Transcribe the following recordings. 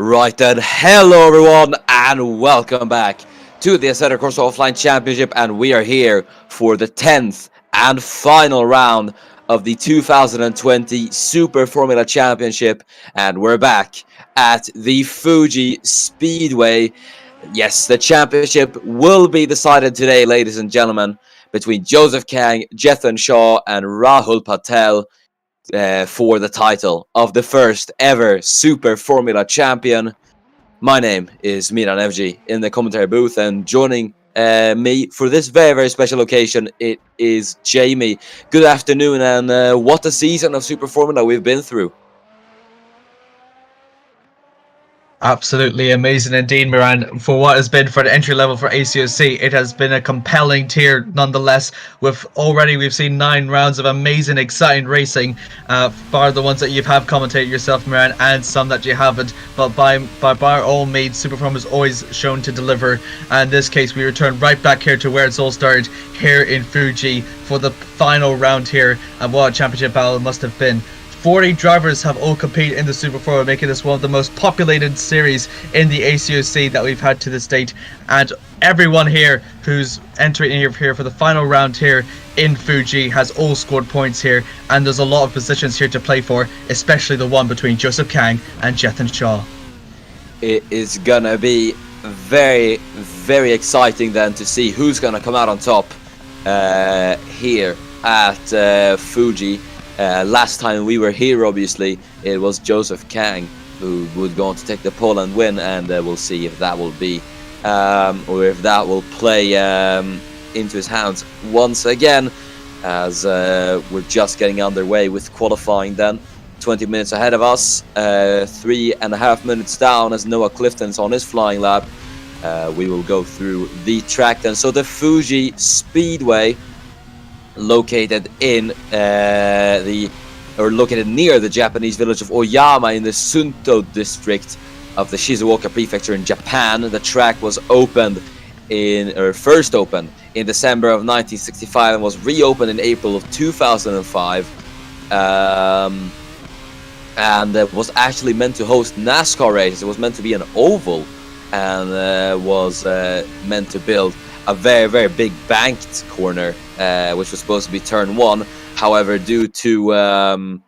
Right then, hello everyone and welcome back to the Assetto Corsa Offline Championship, and we are here for the 10th and final round of the 2020 Super Formula Championship, and we're back at the Fuji Speedway. Yes, the championship will be decided today, ladies and gentlemen, between Joseph Kang, Jethan Shaw and Rahul Patel for the title of the first ever Super Formula champion. My name is Miran FG in the commentary booth, and joining me for this very special occasion, it is Jamie. Good afternoon, and what a season of Super Formula we've been through. Absolutely amazing indeed, Miran. For what has been for the entry level for ACOC, it has been a compelling tier nonetheless. We've seen 9 rounds of amazing, exciting racing, bar the ones that you have commentated yourself, Miran, and some that you haven't. But by all means, Super Formula is always shown to deliver. And in this case, we return right back here to where it's all started, here in Fuji, for the final round here. And what a championship battle it must have been. 40 drivers have all competed in the Super 4, making this one of the most populated series in the ACOC that we've had to this date. And everyone here who's entering here for the final round here in Fuji has all scored points here, and there's a lot of positions here to play for, especially the one between Joseph Kang and Jethan Shaw. It is gonna be very exciting then to see who's gonna come out on top here at Fuji. Last time we were here, obviously, it was Joseph Kang who would go on to take the pole and win, and we'll see if that will be, or if that will play into his hands once again, as we're just getting underway with qualifying then. 20 minutes ahead of us, 3.5 minutes down as Noah Clifton's on his flying lap. We will go through the track then. So the Fuji Speedway, located in located near the Japanese village of Oyama in the Sunto district of the Shizuoka prefecture in Japan. The track was first opened in December of 1965 and was reopened in April of 2005. And it was actually meant to host NASCAR races. It was meant to be an oval, and was meant to build a very big banked corner, which was supposed to be turn 1. However, due to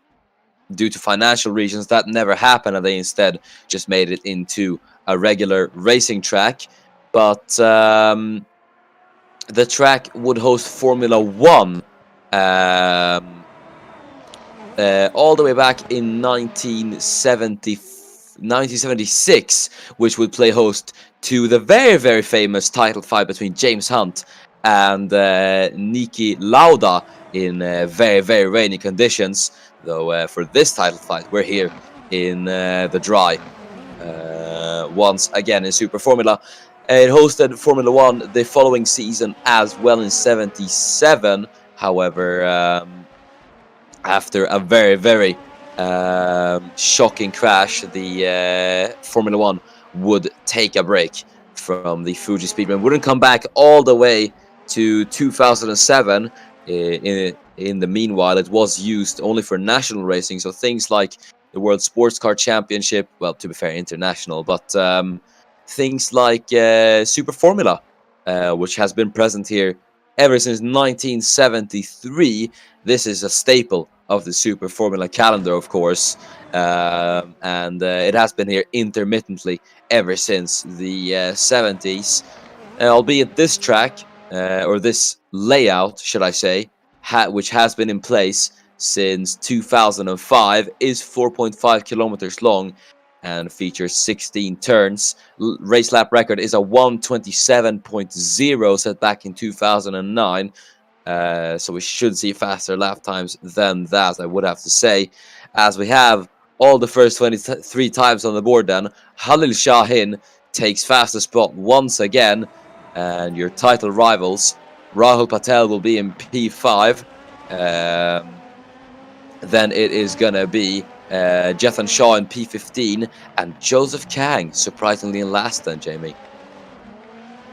financial reasons, that never happened, and they instead just made it into a regular racing track. But the track would host Formula 1 all the way back in 1976, which would play host to the very famous title fight between James Hunt and Niki Lauda in very rainy conditions. Though for this title fight, we're here in the dry once again in Super Formula. It hosted Formula 1 the following season as well in 77. However, after a very shocking crash, the Formula 1 would take a break from the Fuji Speedway. Wouldn't come back all the way to 2007. In the meanwhile, it was used only for national racing, so things like the World Sports Car Championship, well, to be fair, international, but things like Super Formula, which has been present here ever since 1973. This is a staple of the Super Formula calendar, of course, and it has been here intermittently ever since the 70s. Albeit this track, or this layout, should I say, which has been in place since 2005, is 4.5 kilometers long and features 16 turns. Race lap record is a 1:27.0 set back in 2009. So we should see faster lap times than that, I would have to say, as we have all the first 23 times on the board. Then Halil Shahin takes fastest spot once again, and your title rivals, Rahul Patel will be in P5. Then it is gonna be Jethan Shaw in P15 and Joseph Kang surprisingly in last then, Jamie.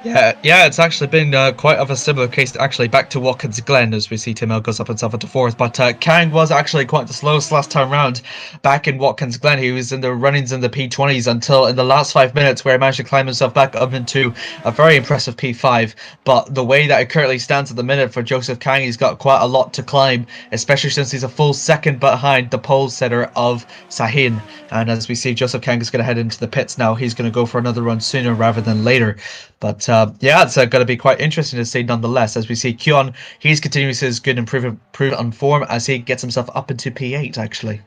Yeah, it's actually been quite of a similar case, actually, back to Watkins Glen, as we see Tim Hill goes up himself into fourth. But Kang was actually quite the slowest last time round. Back in Watkins Glen, he was in the runnings in the P20s until in the last 5 minutes, where he managed to climb himself back up into a very impressive P5. But the way that it currently stands at the minute for Joseph Kang, he's got quite a lot to climb, especially since he's a full second behind the pole setter of Sahin. And as we see, Joseph Kang is going to head into the pits now. He's going to go for another run sooner rather than later. But yeah, it's going to be quite interesting to see nonetheless, as we see Kyon, he's continuing his good improvement on form as he gets himself up into P8, actually.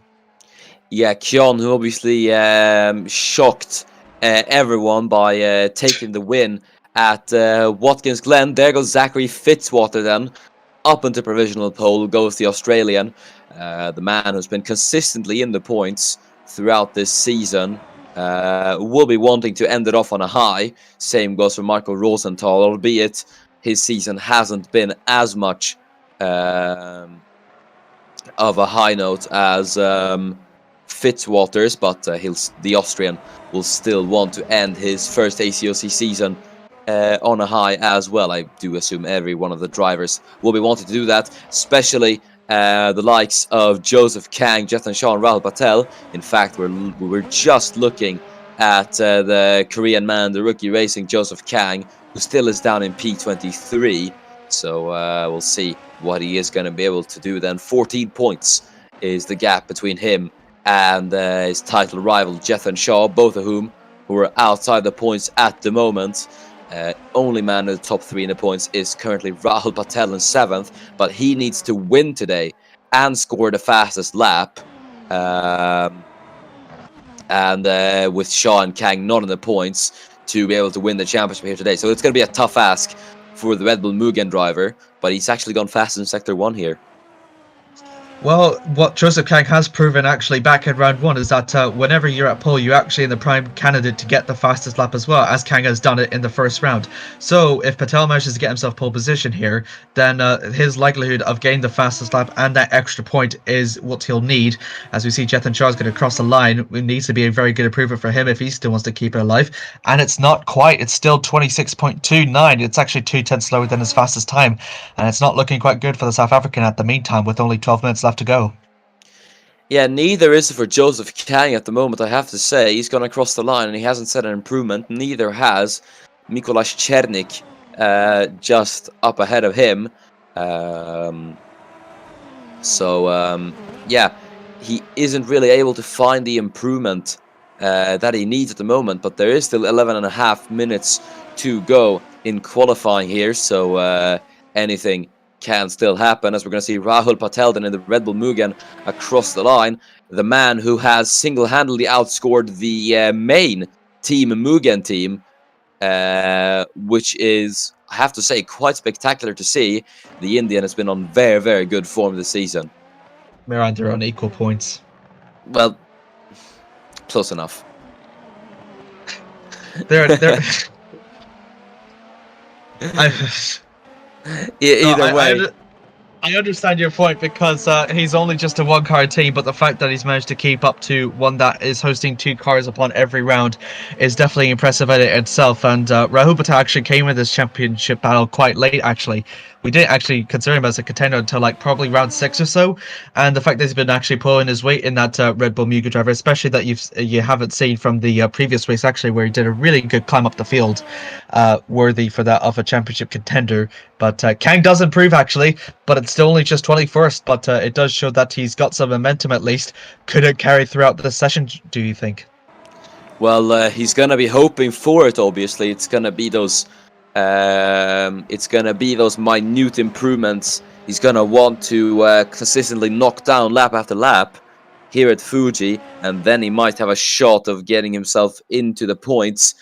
Yeah, Kyon, who obviously shocked everyone by taking the win at Watkins Glen. There goes Zachary Fitzwater then. Up into provisional pole goes the Australian, the man who's been consistently in the points throughout this season. Will be wanting to end it off on a high. Same goes for Michael Rosenthal, albeit his season hasn't been as much of a high note as Fitzwaters, but the Austrian will still want to end his first ACOC season on a high as well. I do assume every one of the drivers will be wanting to do that, especially the likes of Joseph Kang, Jethan Shah, and Rahul Patel. In fact, we're just looking at the Korean man, the rookie racing Joseph Kang, who still is down in P23. So we'll see what he is going to be able to do then. 14 points is the gap between him and his title rival Jethan Shah, both of whom who are outside the points at the moment. Only man in the top 3 in the points is currently Rahul Patel in 7th, but he needs to win today and score the fastest lap. And with Shaw and Kang not in the points to be able to win the championship here today. So it's going to be a tough ask for the Red Bull Mugen driver, but he's actually gone fast in Sector 1 here. Well, what Joseph Kang has proven actually back in round 1 is that whenever you're at pole, you're actually in the prime candidate to get the fastest lap as well, as Kang has done it in the first round. So if Patel manages to get himself pole position here, then his likelihood of getting the fastest lap and that extra point is what he'll need. As we see Jethan Shah is going to cross the line, it needs to be a very good improvement for him if he still wants to keep it alive. And it's not quite, it's still 26.29. It's actually 2/10 slower than his fastest time. And it's not looking quite good for the South African at the meantime, with only 12 minutes left to go. Yeah, neither is it for Joseph Kang at the moment, I have to say. He's gone across the line and he hasn't set an improvement. Neither has Mikolas Chernik, just up ahead of him. Yeah, he isn't really able to find the improvement that he needs at the moment, but there is still 11.5 minutes to go in qualifying here, so anything can still happen, as we're going to see Rahul Patel then in the Red Bull Mugen across the line. The man who has single-handedly outscored the main Team Mugen team, which is, I have to say, quite spectacular to see. The Indian has been on very, very good form this season. Miranda are on equal points. Well, close enough. They're Either way. I understand your point, because he's only just a one-car team, but the fact that he's managed to keep up to one that is hosting 2 cars upon every round is definitely impressive in it itself. And Rahul Patel actually came in this championship battle quite late, actually. We didn't actually consider him as a contender until like probably round 6 or so. And the fact that he's been actually pulling his weight in that Red Bull Mugen driver, especially that you haven't seen from the previous race, actually, where he did a really good climb up the field, worthy for that of a championship contender. But Kang does improve, actually, but it's still only just 21st, but it does show that he's got some momentum at least. Could it carry throughout the session, do you think? Well, he's gonna be hoping for it. Obviously, it's gonna be those minute improvements. He's gonna want to consistently knock down lap after lap here at Fuji, and then he might have a shot of getting himself into the points.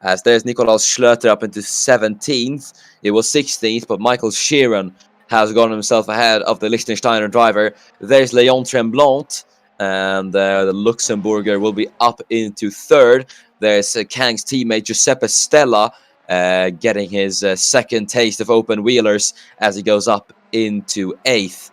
As there's Nikolaus Schlöter up into 17th. It was 16th, but Michael Sheeran has gone himself ahead of the Liechtensteiner driver. There's Leon Tremblant, and the Luxembourger will be up into 3rd. There's Kang's teammate Giuseppe Stella, getting his second taste of open wheelers as he goes up into 8th.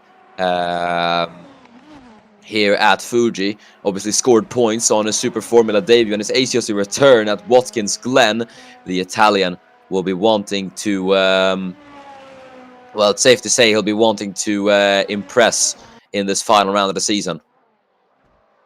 Here at Fuji, obviously scored points on his Super Formula debut and his ACOC return at Watkins Glen. The Italian will be wanting to, well, it's safe to say he'll be wanting to impress in this final round of the season.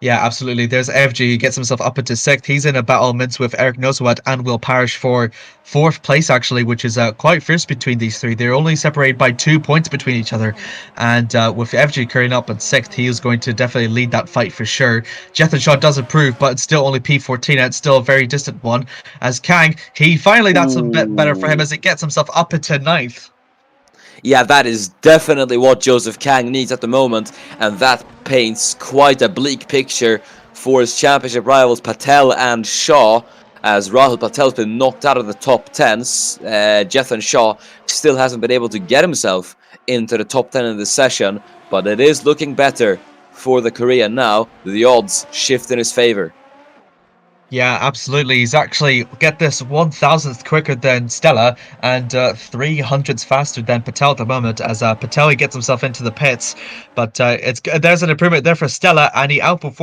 Yeah, absolutely. There's FG. He gets himself up into sixth. He's in a battle midst with Eric Noswat and Will Parrish for fourth place, actually, which is quite fierce between these three. They're only separated by 2 points between each other. And with FG carrying up at sixth, he is going to definitely lead that fight for sure. Jethan Shaw does improve, but it's still only P14, and it's still a very distant one. As Kang, that's a bit better for him as it gets himself up into ninth. Yeah, that is definitely what Joseph Kang needs at the moment, and that paints quite a bleak picture for his championship rivals Patel and Shaw, as Rahul Patel's been knocked out of the top 10s. Jethan Shaw still hasn't been able to get himself into the top 10 in this session, but it is looking better for the Korean now. The odds shift in his favor. Yeah, absolutely. He's actually, get this, 1,000th quicker than Stella and 300ths faster than Patel at the moment, as Patel gets himself into the pits. But there's an improvement there for Stella, and he outpaces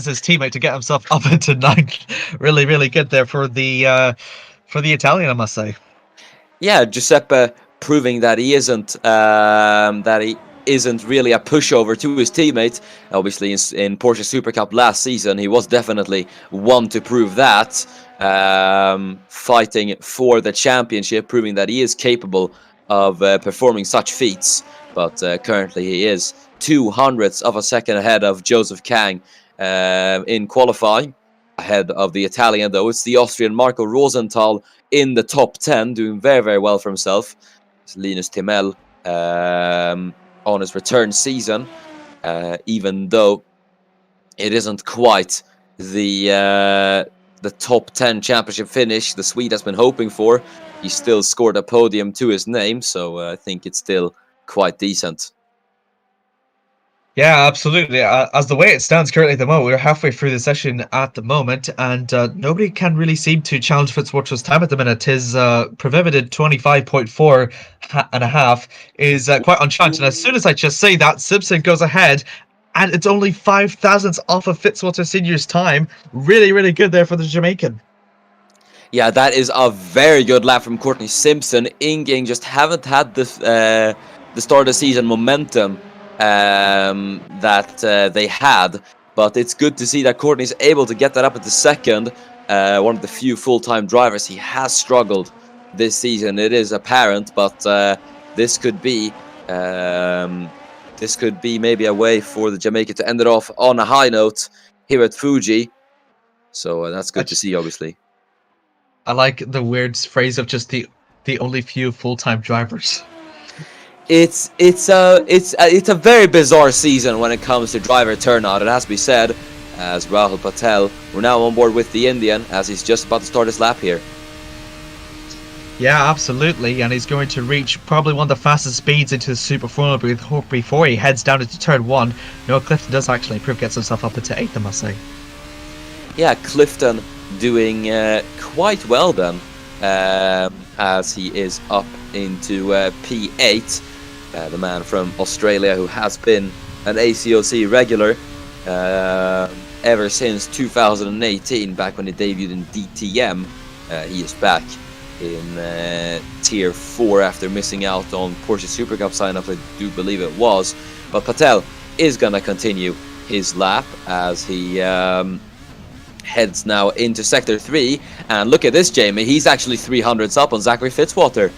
his teammate to get himself up into ninth. Really, really good there for the Italian, I must say. Yeah, Giuseppe proving that he isn't really a pushover to his teammate. Obviously, in Porsche Super Cup last season, he was definitely one to prove that. Fighting for the championship, proving that he is capable of performing such feats. But currently, he is 200ths of a second ahead of Joseph Kang in qualifying. Ahead of the Italian, though, it's the Austrian Marco Rosenthal in the top 10, doing very, very well for himself. It's Linus Timel on his return season, even though it isn't quite the top 10 championship finish the Swede has been hoping for. He still scored a podium to his name, so I think it's still quite decent. Yeah, absolutely. As the way it stands currently at the moment, we're halfway through the session at the moment, and nobody can really seem to challenge Fitzwater's time at the minute. His prohibited 25.4 and a half is quite unchallenged. And as soon as I just say that, Simpson goes ahead, and it's only 5,000ths off of Fitzwater Senior's time. Really, really good there for the Jamaican. Yeah, that is a very good lap from Courtney Simpson. Inging just haven't had the start of the season momentum that they had, but it's good to see that Courtney's able to get that up at the second. One of the few full-time drivers. He has struggled this season, it is apparent, but this could be maybe a way for the Jamaican to end it off on a high note here at Fuji. So that's good to see, obviously. I like the weird phrase of just the only few full-time drivers. It's a very bizarre season when it comes to driver turnout. It has to be said, as Rahul Patel, we're now on board with the Indian as he's just about to start his lap here. Yeah, absolutely, and he's going to reach probably one of the fastest speeds into the Super Formula before he heads down into turn one. No, Clifton does actually improve, gets himself up into 8th, I must say. Yeah, Clifton doing quite well then, as he is up into P8. The man from Australia who has been an ACOC regular ever since 2018, back when he debuted in DTM. He is back in Tier 4 after missing out on Porsche Super Cup sign-up, I do believe it was. But Patel is going to continue his lap as he heads now into Sector 3. And look at this, Jamie. He's actually 300s up on Zachary Fitzwater.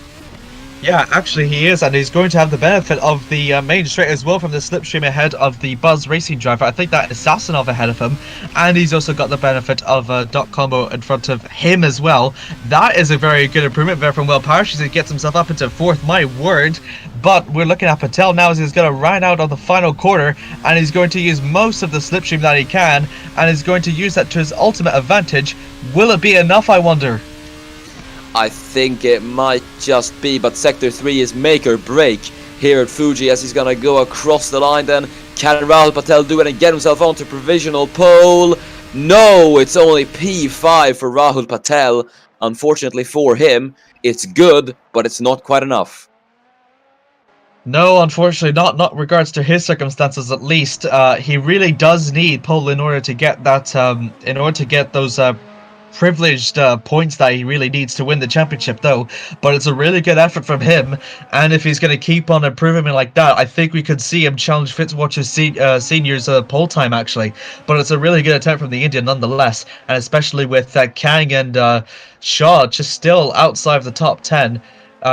Yeah, actually he is, and he's going to have the benefit of the main straight as well from the slipstream ahead of the Buzz Racing driver. I think that is Sassanov ahead of him, and he's also got the benefit of Dot Combo in front of him as well. That is a very good improvement there from Will Parrish as he gets himself up into 4th, my word. But we're looking at Patel now as he's going to ride out on the final quarter, and he's going to use most of the slipstream that he can, and is going to use that to his ultimate advantage. Will it be enough, I wonder? I think it might just be, but Sector 3 is make or break here at Fuji as he's going to go across the line then. Can Rahul Patel do it and get himself onto provisional pole? No, it's only P5 for Rahul Patel. Unfortunately for him, it's good, but it's not quite enough. No, unfortunately not regards to his circumstances at least. He really does need pole in order to get that, in order to get those privileged points that he really needs to win the championship, though. But it's a really good effort from him, and if he's going to keep on improving like that, I think we could see him challenge Fitzwater's senior's pole time, actually. But it's a really good attempt from the Indian nonetheless, and especially with Kang and Shaw just still outside of the top 10.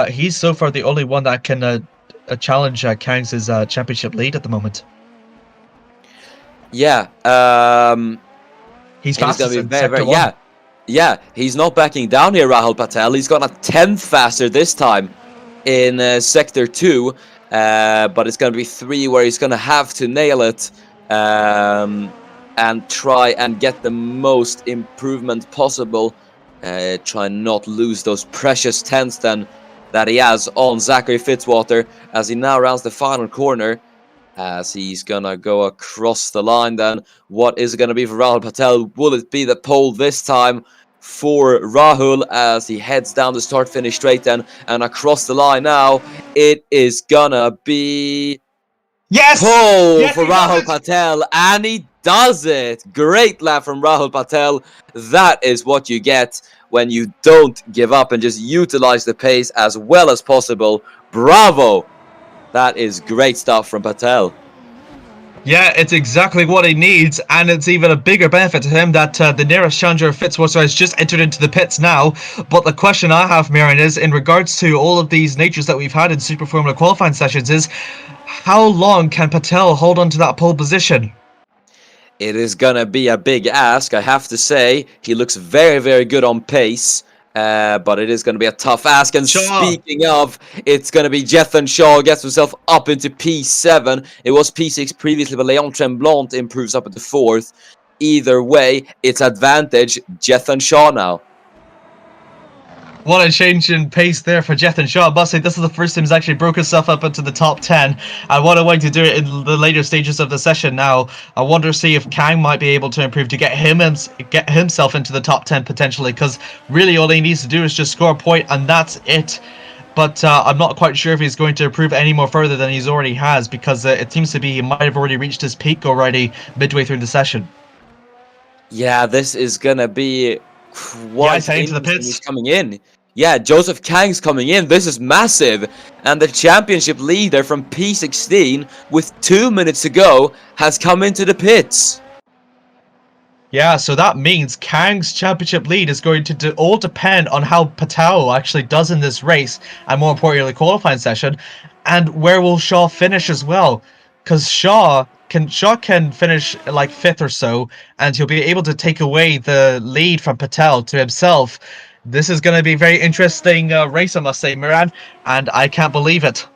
He's so far the only one that can challenge Kang's championship lead at the moment. Yeah, he's gonna fastest be in very, sector very, one. yeah. He's not backing down here, Rahul Patel. He's gone a 10th faster this time in sector 2, but it's gonna be 3 where he's gonna have to nail it and try and get the most improvement possible. Try and not lose those precious 10ths then that he has on Zachary Fitzwater as he now rounds the final corner. As he's gonna go across the line then. What is it gonna be for Rahul Patel? Will it be the pole this time for Rahul as he heads down the start-finish straight then and across the line now? It is gonna be pole for Rahul Patel, and he does it! Great lap from Rahul Patel. That is what you get when you don't give up and just utilize the pace as well as possible. Bravo! That is great stuff from Patel. Yeah, it's exactly what he needs, and it's even a bigger benefit to him that the nearest challenger, Fitzwater, has just entered into the pits now. But the question I have, Miran, is in regards to all of these natures that we've had in Super Formula qualifying sessions is, how long can Patel hold on to that pole position? It is gonna be a big ask, I have to say. He looks very, very good on pace. But it is going to be a tough ask. And speaking of, it's going to be Jethan Shaw gets himself up into P7. It was P6 previously, but Leon Tremblant improves up into 4th. Either way, it's advantage Jethan Shaw now. What a change in pace there for Jethan Shaw. I must say, this is the first time he's actually broke himself up into the top 10. And what a way to do it in the later stages of the session now. I wonder to see if Kang might be able to improve to get himself into the top 10 potentially. Because really all he needs to do is just score a point and that's it. But I'm not quite sure if he's going to improve any more further than he's already has. Because it seems to be he might have already reached his peak already midway through the session. Yeah, this is going to be quite into the pits. He's coming in. Yeah, Joseph Kang's coming in. This is massive. And the championship leader from P16 with 2 minutes to go has come into the pits. Yeah, so that means Kang's championship lead is going to all depend on how Patel actually does in this race, and more importantly, the qualifying session, and where will Shaw finish as well. Because Shaw can finish like 5th or so, and he'll be able to take away the lead from Patel to himself. This is going to be a very interesting race, I must say, Miran, and I can't believe it.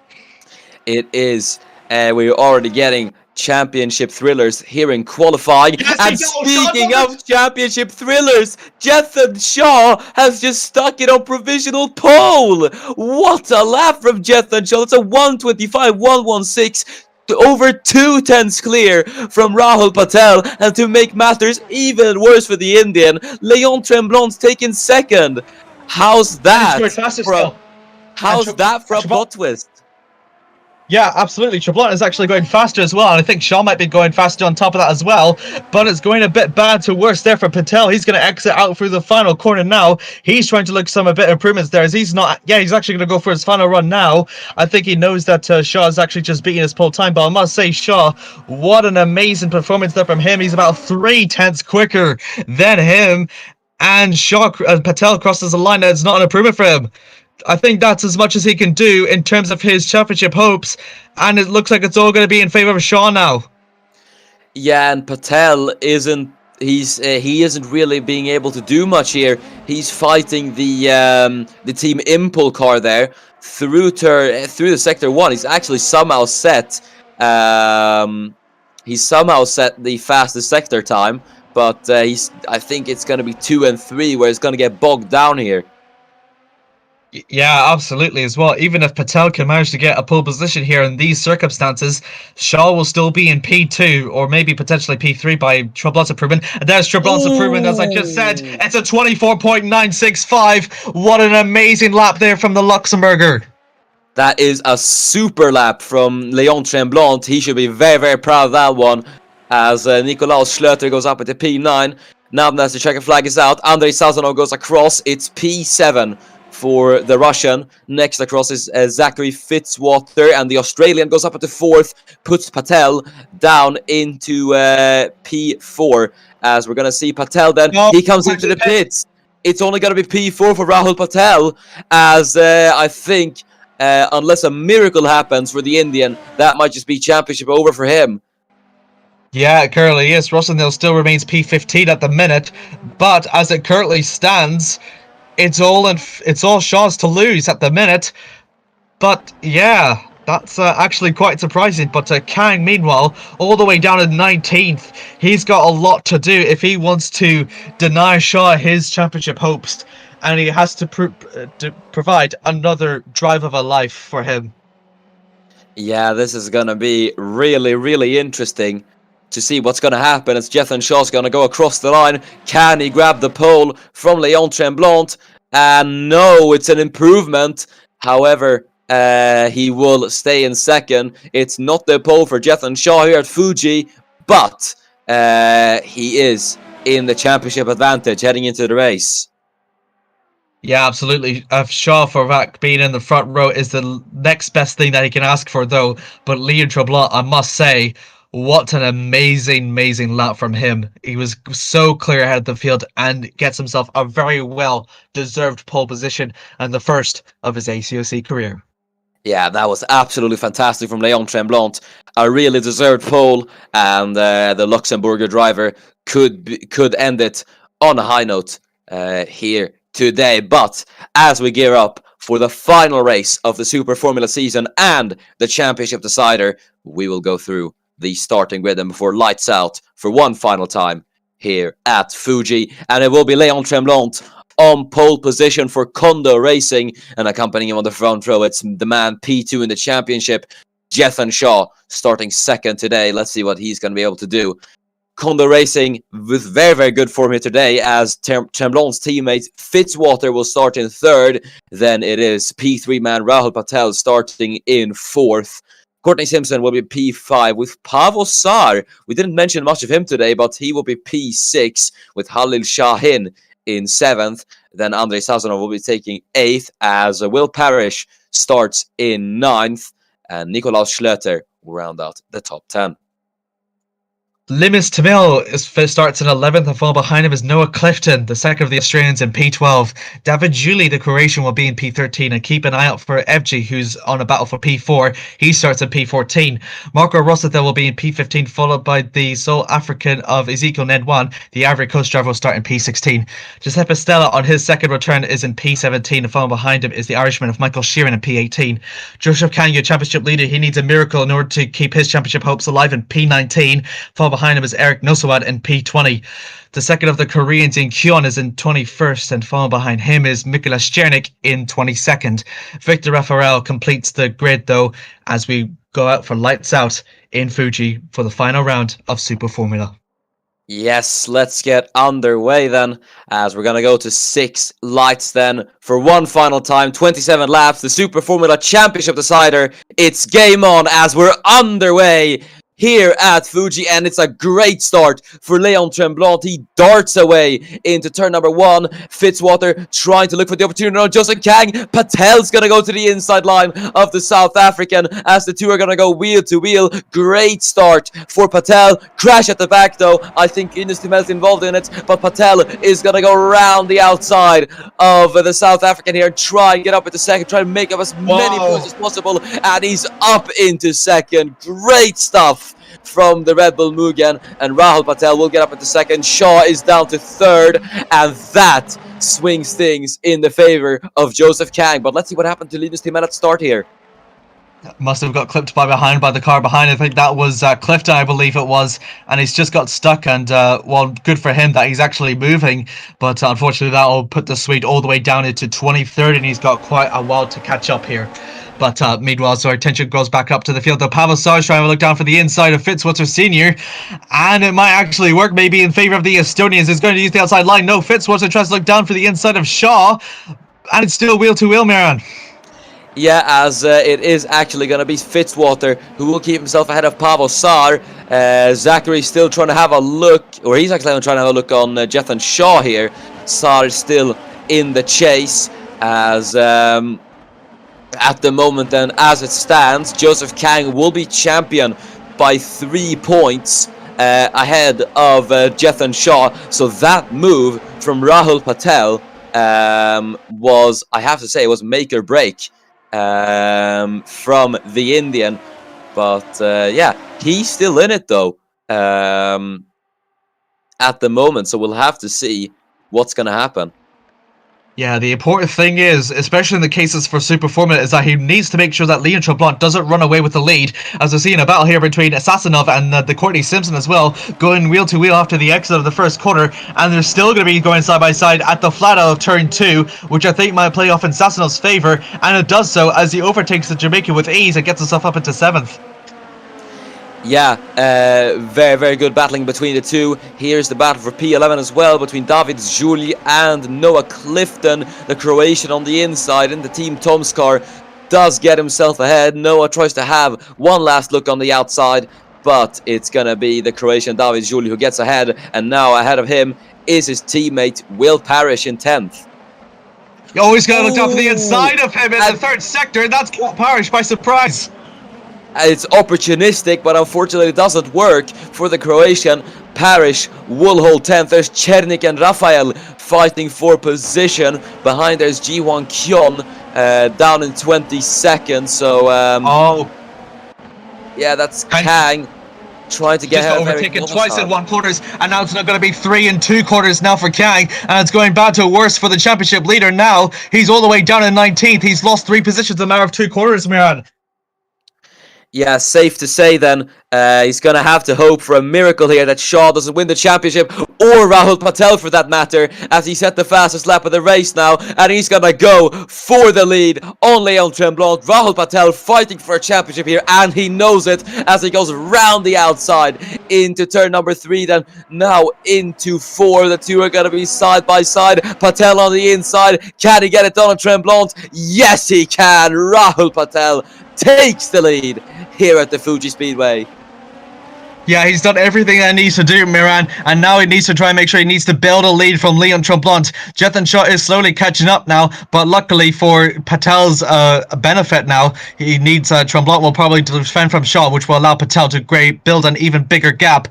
It is. We're already getting championship thrillers here in qualifying. Yes, and speaking of championship thrillers, Jethan Shaw has just stuck it on provisional pole. What a lap from Jethan Shaw. It's a 1:25.116. Over 2 tenths clear from Rahul Patel, and to make matters even worse for the Indian, Leon Tremblant's taken 2nd. How's that? How's that for a plot twist? Yeah, absolutely. Tremblant is actually going faster as well, and I think Shaw might be going faster on top of that as well, but it's going a bit bad to worse there for Patel. He's going to exit out through the final corner now. He's trying to look some a bit improvements there, as he's actually going to go for his final run now. I think he knows that Shaw is actually just beating his pole time, but I must say, Shaw, what an amazing performance there from him. He's about 3 tenths quicker than him, and Patel crosses the line. It's not an improvement for him. I think that's as much as he can do in terms of his championship hopes, and it looks like it's all going to be in favor of Shaw now. Yeah, and Patel isn't. He isn't really being able to do much here. He's fighting the Team Impul car there through the sector 1. He's actually somehow set. He's somehow set the fastest sector time, but I think it's going to be 2 and 3 where it's going to get bogged down here. Yeah, absolutely as well. Even if Patel can manage to get a pole position here in these circumstances, Shaw will still be in P2 or maybe potentially P3 by Tremblant's improvement. And there's Tremblant's improvement, as I just said. It's a 24.965. What an amazing lap there from the Luxembourger. That is a super lap from Leon Tremblant. He should be very, very proud of that one. As Nikolaus Schlöter goes up into P9. Now as the checkered flag is out, Andrei Sazonov goes across. It's P7 for the Russian. Next across is Zachary Fitzwater, and the Australian goes up into 4th, puts Patel down into P4. As we're going to see Patel then, he comes into the pits. It's only going to be P4 for Rahul Patel, as I think, unless a miracle happens for the Indian, that might just be championship over for him. Yeah, it currently is. Rossendale still remains P15 at the minute, but as it currently stands, it's all Shaw's to lose at the minute. But yeah, that's actually quite surprising. But Kang, meanwhile, all the way down to 19th, he's got a lot to do if he wants to deny Shaw his championship hopes, and he has to provide another drive of a life for him. Yeah, this is going to be really, really interesting to see what's going to happen as Jethan Shaw's going to go across the line. Can he grab the pole from Leon Tremblant? And no, it's an improvement. However, he will stay in second. It's not the pole for Jethan Shaw here at Fuji, but he is in the championship advantage heading into the race. Yeah, absolutely. Shaw for Rack being in the front row is the next best thing that he can ask for, though. But Leon Tremblant, I must say, what an amazing lap from him. He was so clear ahead of the field and gets himself a very well-deserved pole position and the first of his ACOC career. Yeah, that was absolutely fantastic from Leon Tremblant. A really deserved pole, and the Luxembourger driver could end it on a high note here today. But as we gear up for the final race of the Super Formula season and the championship decider, we will go through the starting grid and before lights out for one final time here at Fuji. And it will be Leon Tremblant on pole position for Kondo Racing, and accompanying him on the front row, it's the man P2 in the championship, Jethan Shaw, starting second today. Let's see what he's going to be able to do. Kondo Racing with very good form here today, as Tremblant's teammate Fitzwater will start in third. Then it is P3 man Rahul Patel starting in fourth. Courtney Simpson will be P5 with Pavel Sar. We didn't mention much of him today, but he will be P6 with Halil Shahin in 7th. Then Andrei Sazonov will be taking 8th, as Will Parrish starts in 9th. And Nikolaus Schlöter will round out the top 10. Limis Tamil starts in 11th, and fall behind him is Noah Clifton, the second of the Australians, in P12. David Julie, the Croatian, will be in P13, and keep an eye out for Evji, who's on a battle for P4. He starts in P14. Marco Rossethel will be in P15, followed by the South African of Ezekiel Nedwan. The Ivory Coast driver will start in P16. Giuseppe Stella, on his second return, is in P17, and following behind him is the Irishman of Michael Sheeran in P18. Joseph Kanya, championship leader, he needs a miracle in order to keep his championship hopes alive in P19. Followed behind him is Eric Nosawad in P20. The second of the Koreans in Kyon is in 21st, and following behind him is Mikola Sternik in 22nd. Victor Rafael completes the grid, though, as we go out for lights out in Fuji for the final round of Super Formula. Yes, let's get underway then, as we're going to go to 6 lights then for one final time. 27 laps, the Super Formula Championship decider. It's game on as we're underway here at Fuji, and it's a great start for Leon Tremblant. He darts away into turn number 1. Fitzwater trying to look for the opportunity on Joseph Kang. Patel's going to go to the inside line of the South African as the two are going to go wheel to wheel. Great start for Patel. Crash at the back though. I think Ines Timel's involved in it, but Patel is going to go around the outside of the South African here and try and get up into second, try and make up as many points as possible, and he's up into second. Great stuff from the Red Bull Mugen, and Rahul Patel will get up into second. Shaw is down to third, and that swings things in the favor of Joseph Kang. But let's see what happened to Linus Timel at start here. Must have got clipped by the car behind. I think that was Clifton, I believe it was, and he's just got stuck. And well, good for him that he's actually moving, but unfortunately that will put the Swede all the way down into 23rd, and he's got quite a while to catch up here. But meanwhile, so our attention goes back up to the field. Though Pavel Sar's trying to look down for the inside of Fitzwater Sr. And it might actually work, maybe in favour of the Estonians. He's going to use the outside line. No, Fitzwater tries to look down for the inside of Shaw. And it's still wheel to wheel, Miran. Yeah, as it is actually going to be Fitzwater who will keep himself ahead of Pavel Sar. Zachary's still trying to have a look, or he's actually trying to have a look on Jethan Shaw here. Sar is still in the chase as at the moment, then, as it stands, Joseph Kang will be champion by 3 points ahead of Jethan Shaw. So that move from Rahul Patel was, I have to say, was make or break from the Indian. But yeah, he's still in it though at the moment. So we'll have to see what's going to happen. Yeah, the important thing is, especially in the cases for Super Formula, is that he needs to make sure that Leon Tremblant doesn't run away with the lead. As we see in a battle here between Assassinov and the Courtney Simpson as well, going wheel to wheel after the exit of the first corner, and they're still going to be going side by side at the flat out of turn 2, which I think might play off in Sassinov's favour, and it does so as he overtakes the Jamaican with ease and gets himself up into 7th. Yeah, very, very good battling between the two. Here's the battle for P11 as well between David Zuli and Noah Clifton. The Croatian on the inside, and the Team Tomskar does get himself ahead. Noah tries to have one last look on the outside, but it's going to be the Croatian David Zuli who gets ahead. And now ahead of him is his teammate Will Parrish in 10th. You always got to look down for the inside of him in the third sector, and that's caught Parrish by surprise. It's opportunistic, but unfortunately it doesn't work for the Croatian. Parrish will hold 10th. There's Chernik and Rafael fighting for position. Behind there's Ji-Hwan Kyon down in 22nd. So, yeah, that's Kang trying to get just overtaken twice in 1 quarters, and now it's not going to be 3 in 2 quarters now for Kang, and it's going bad to worse for the championship leader now. He's all the way down in 19th. He's lost 3 positions in a matter of 2 quarters, Miran. Yeah, safe to say then, he's going to have to hope for a miracle here that Shaw doesn't win the championship, or Rahul Patel for that matter, as he set the fastest lap of the race now, and he's going to go for the lead on Leon Tremblant. Rahul Patel fighting for a championship here, and he knows it as he goes round the outside into turn number 3, then now into 4. The two are going to be side by side. Patel on the inside. Can he get it done on Tremblant? Yes, he can. Rahul Patel takes the lead here at the Fuji Speedway. Yeah, he's done everything that he needs to do, Miran, and now he needs to try and make sure he needs to build a lead from Leon Tremblant. Jethan Shaw is slowly catching up now, but luckily for Patel's benefit now, he needs Tremblant will probably defend from Shaw, which will allow Patel to build an even bigger gap.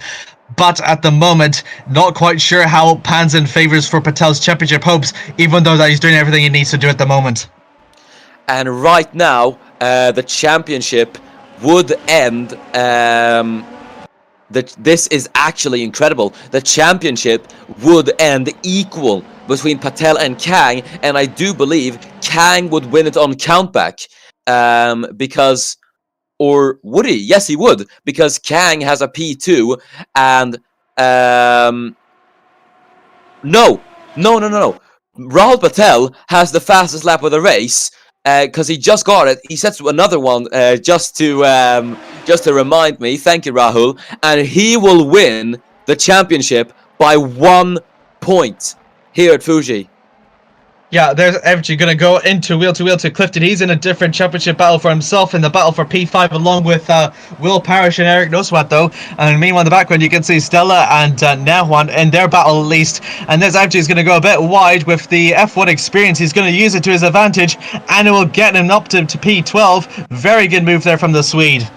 But at the moment, not quite sure how it pans in favours for Patel's championship hopes, even though that he's doing everything he needs to do at the moment. And right now, the championship would end. This is actually incredible. The championship would end equal between Patel and Kang, and I do believe Kang would win it on countback. Because, or would he? Yes, he would, because Kang has a P2, and no. Rahul Patel has the fastest lap of the race. Because he just got it. He sets another one just to remind me. Thank you, Rahul. And he will win the championship by 1 point here at Fuji. Yeah, there's actually going to go into wheel to Clifton. He's in a different championship battle for himself in the battle for P5 along with Will Parrish and Eric Noswat though. And meanwhile in the background you can see Stella and Nehwan in their battle at least. And this actually is going to go a bit wide with the F1 experience. He's going to use it to his advantage and it will get him up to P12. Very good move there from the Swede.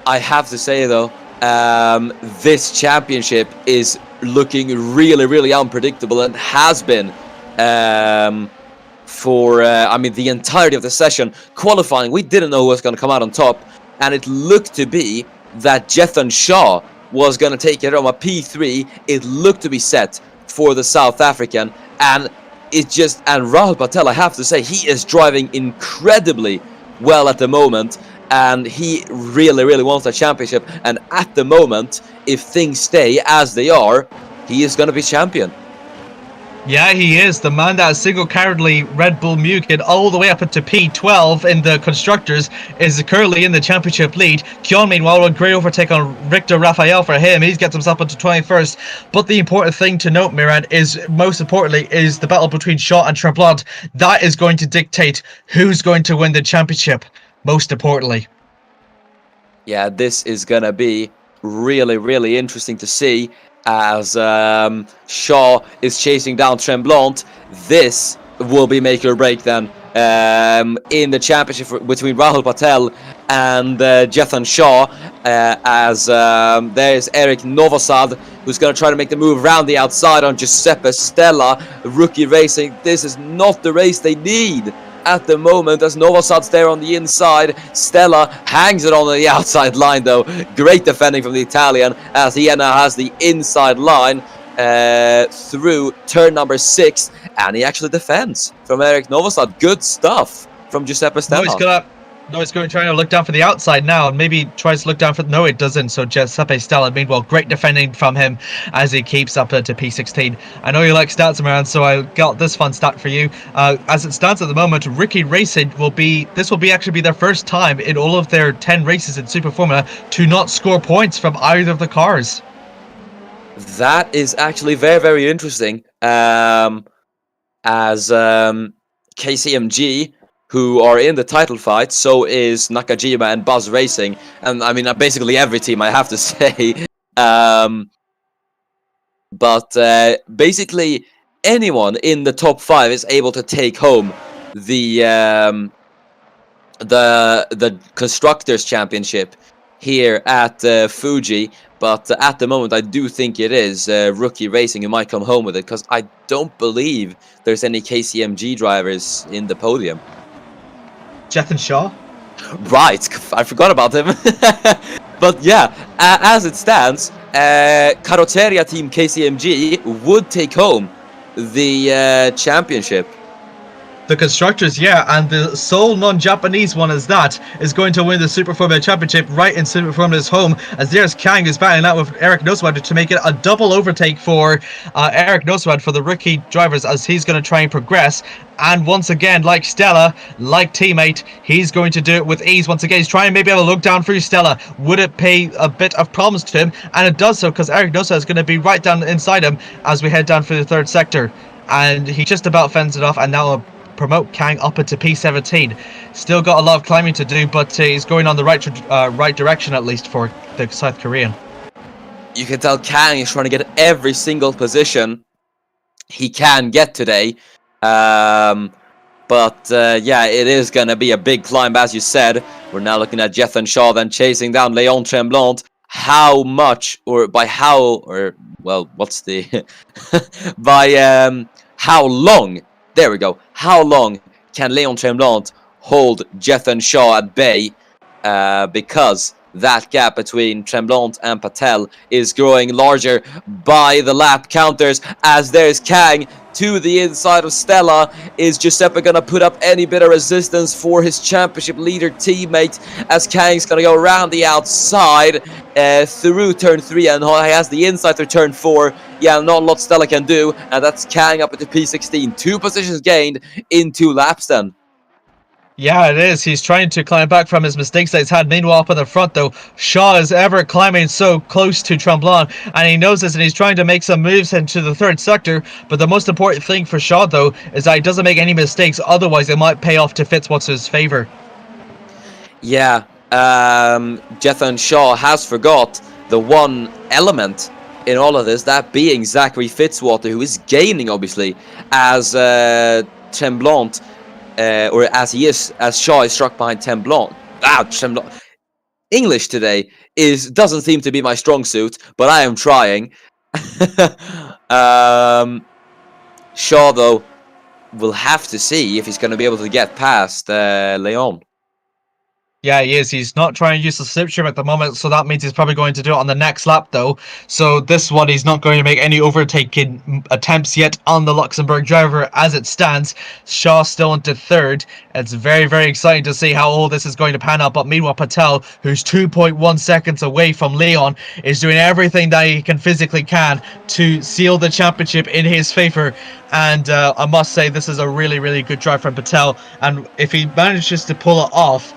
I have to say though, this championship is looking really, really unpredictable and has been for I mean the entirety of the session. Qualifying, we didn't know who was going to come out on top, and it looked to be that Jethan Shaw was going to take it on a P3. It looked to be set for the South African, and Rahul Patel, I have to say, he is driving incredibly well at the moment, and he really, really wants a championship. And at the moment, if things stay as they are, he is going to be champion. Yeah, he is. The man that single-carriedly Red Bull Mugen all the way up into P12 in the Constructors is currently in the championship lead. Kyon, meanwhile, a great overtake on Victor Rafael for him. He gets himself up to 21st. But the important thing to note, Miran, is most importantly is the battle between Shaw and Tremblant. That is going to dictate who's going to win the championship, most importantly. Yeah, this is going to be really, really interesting to see as Shaw is chasing down Tremblant. This will be make or break then in the championship between Rahul Patel and Jethan Shaw, as there's Eric Novosad, who's going to try to make the move around the outside on Giuseppe Stella. Rookie Racing, this is not the race they need at the moment, as Novosad's there on the inside. Stella hangs it on the outside line though. Great defending from the Italian, as he now has the inside line through turn number 6, and he actually defends from Eric Novosad. Good stuff from Giuseppe Stella. He's going trying to look down for the outside now, and maybe tries to look down for... No, it doesn't. So Giuseppe Stella, meanwhile, great defending from him as he keeps up to P16. I know you like stats, man, so I got this fun stat for you. As it stands at the moment, Ricky Racing will be actually be their first time in all of their 10 races in Super Formula to not score points from either of the cars. That is actually very, very interesting. As KCMG, who are in the title fight, so is Nakajima and Buzz Racing, and I mean basically every team, I have to say. But basically anyone in the top 5 is able to take home the Constructors Championship here at Fuji. But at the moment, I do think it is Rookie Racing who might come home with it, because I don't believe there's any KCMG drivers in the podium. Jethan Shaw? Right, I forgot about him. But yeah, as it stands, Carrozzeria Team KCMG would take home the championship. The Constructors, yeah, and the sole non-Japanese one is going to win the Super Formula Championship right in Super Formula's home, as there's Kang who's battling out with Eric Noswad to make it a double overtake for Eric Noswad for the rookie drivers, as he's going to try and progress. And once again, like Stella, like teammate, he's going to do it with ease. Once again, he's trying maybe have a look down through Stella. Would it pay a bit of problems to him? And it does so, because Eric Noswad is going to be right down inside him as we head down through the 3rd sector. And he just about fends it off, and now promote Kang up into P17. Still got a lot of climbing to do, but he's going on the right direction, at least for the South Korean. You can tell Kang is trying to get every single position he can get today. Yeah, it is going to be a big climb, as you said. We're now looking at Jethan Shaw then chasing down Leon Tremblant. How much, or by how, or, well, what's the... by how long... There we go. How long can Leon Tremblant hold Jethan Shaw at bay? Because that gap between Tremblant and Patel is growing larger by the lap counters, as there's Kang to the inside of Stella. Is Giuseppe going to put up any bit of resistance for his championship leader teammate, as Kang's going to go around the outside through turn 3, and he has the inside through turn 4. Yeah, not a lot Stella can do, and that's Kang up into P16. 2 positions gained in 2 laps then. Yeah, it is. He's trying to climb back from his mistakes that he's had. Meanwhile, up in the front, though, Shaw is ever climbing so close to Tremblant, and he knows this, and he's trying to make some moves into the 3rd sector. But the most important thing for Shaw, though, is that he doesn't make any mistakes. Otherwise, it might pay off to Fitzwater's favor. Yeah, Jethan Shaw has forgot the one element in all of this, that being Zachary Fitzwater, who is gaining, obviously, as Tremblant... or as Shaw is struck behind Tremblant. English today doesn't seem to be my strong suit, but I am trying. Shaw, though, will have to see if he's going to be able to get past Leon. Yeah, he is. He's not trying to use the slipstream at the moment, so that means he's probably going to do it on the next lap, though. So this one, he's not going to make any overtaking attempts yet on the Luxembourg driver as it stands. Shaw still into 3rd. It's very, very exciting to see how all this is going to pan out. But meanwhile, Patel, who's 2.1 seconds away from Leon, is doing everything that he can physically to seal the championship in his favor. And I must say, this is a really, really good drive from Patel. And if he manages to pull it off,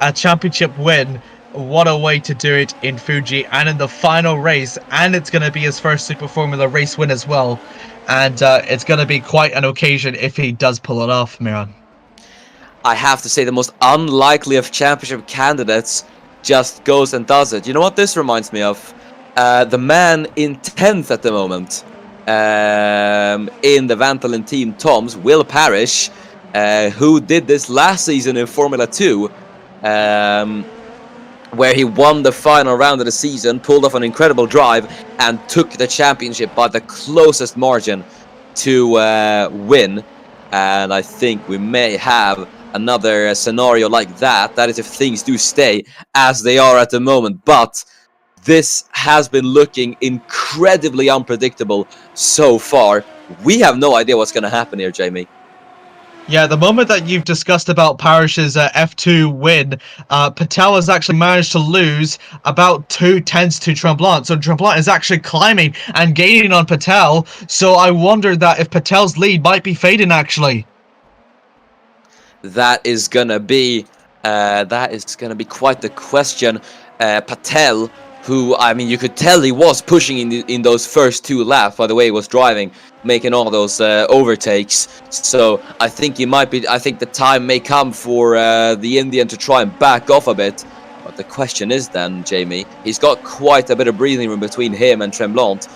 a championship win, what a way to do it in Fuji and in the final race. And it's going to be his first Super Formula race win as well. And it's going to be quite an occasion if he does pull it off, Miran. I have to say, the most unlikely of championship candidates just goes and does it. You know what this reminds me of? The man in 10th at the moment in the Vantolin team, Tom's, Will Parrish, who did this last season in Formula 2, where he won the final round of the season, pulled off an incredible drive, and took the championship by the closest margin to win. And I think we may have another scenario like that. That is if things do stay as they are at the moment. But this has been looking incredibly unpredictable so far. We have no idea what's going to happen here, Jamie. Yeah, the moment that you've discussed about Parrish's F2 win, Patel has actually managed to lose about 2/10 to Tremblant. So Tremblant is actually climbing and gaining on Patel. So I wonder that if Patel's lead might be fading, actually. That is gonna be quite the question. Patel, who, I mean, you could tell he was pushing in those first 2 laps by the way he was driving, making all those overtakes. So I think the time may come for the Indian to try and back off a bit. But the question is then, Jamie, he's got quite a bit of breathing room between him and Tremblant.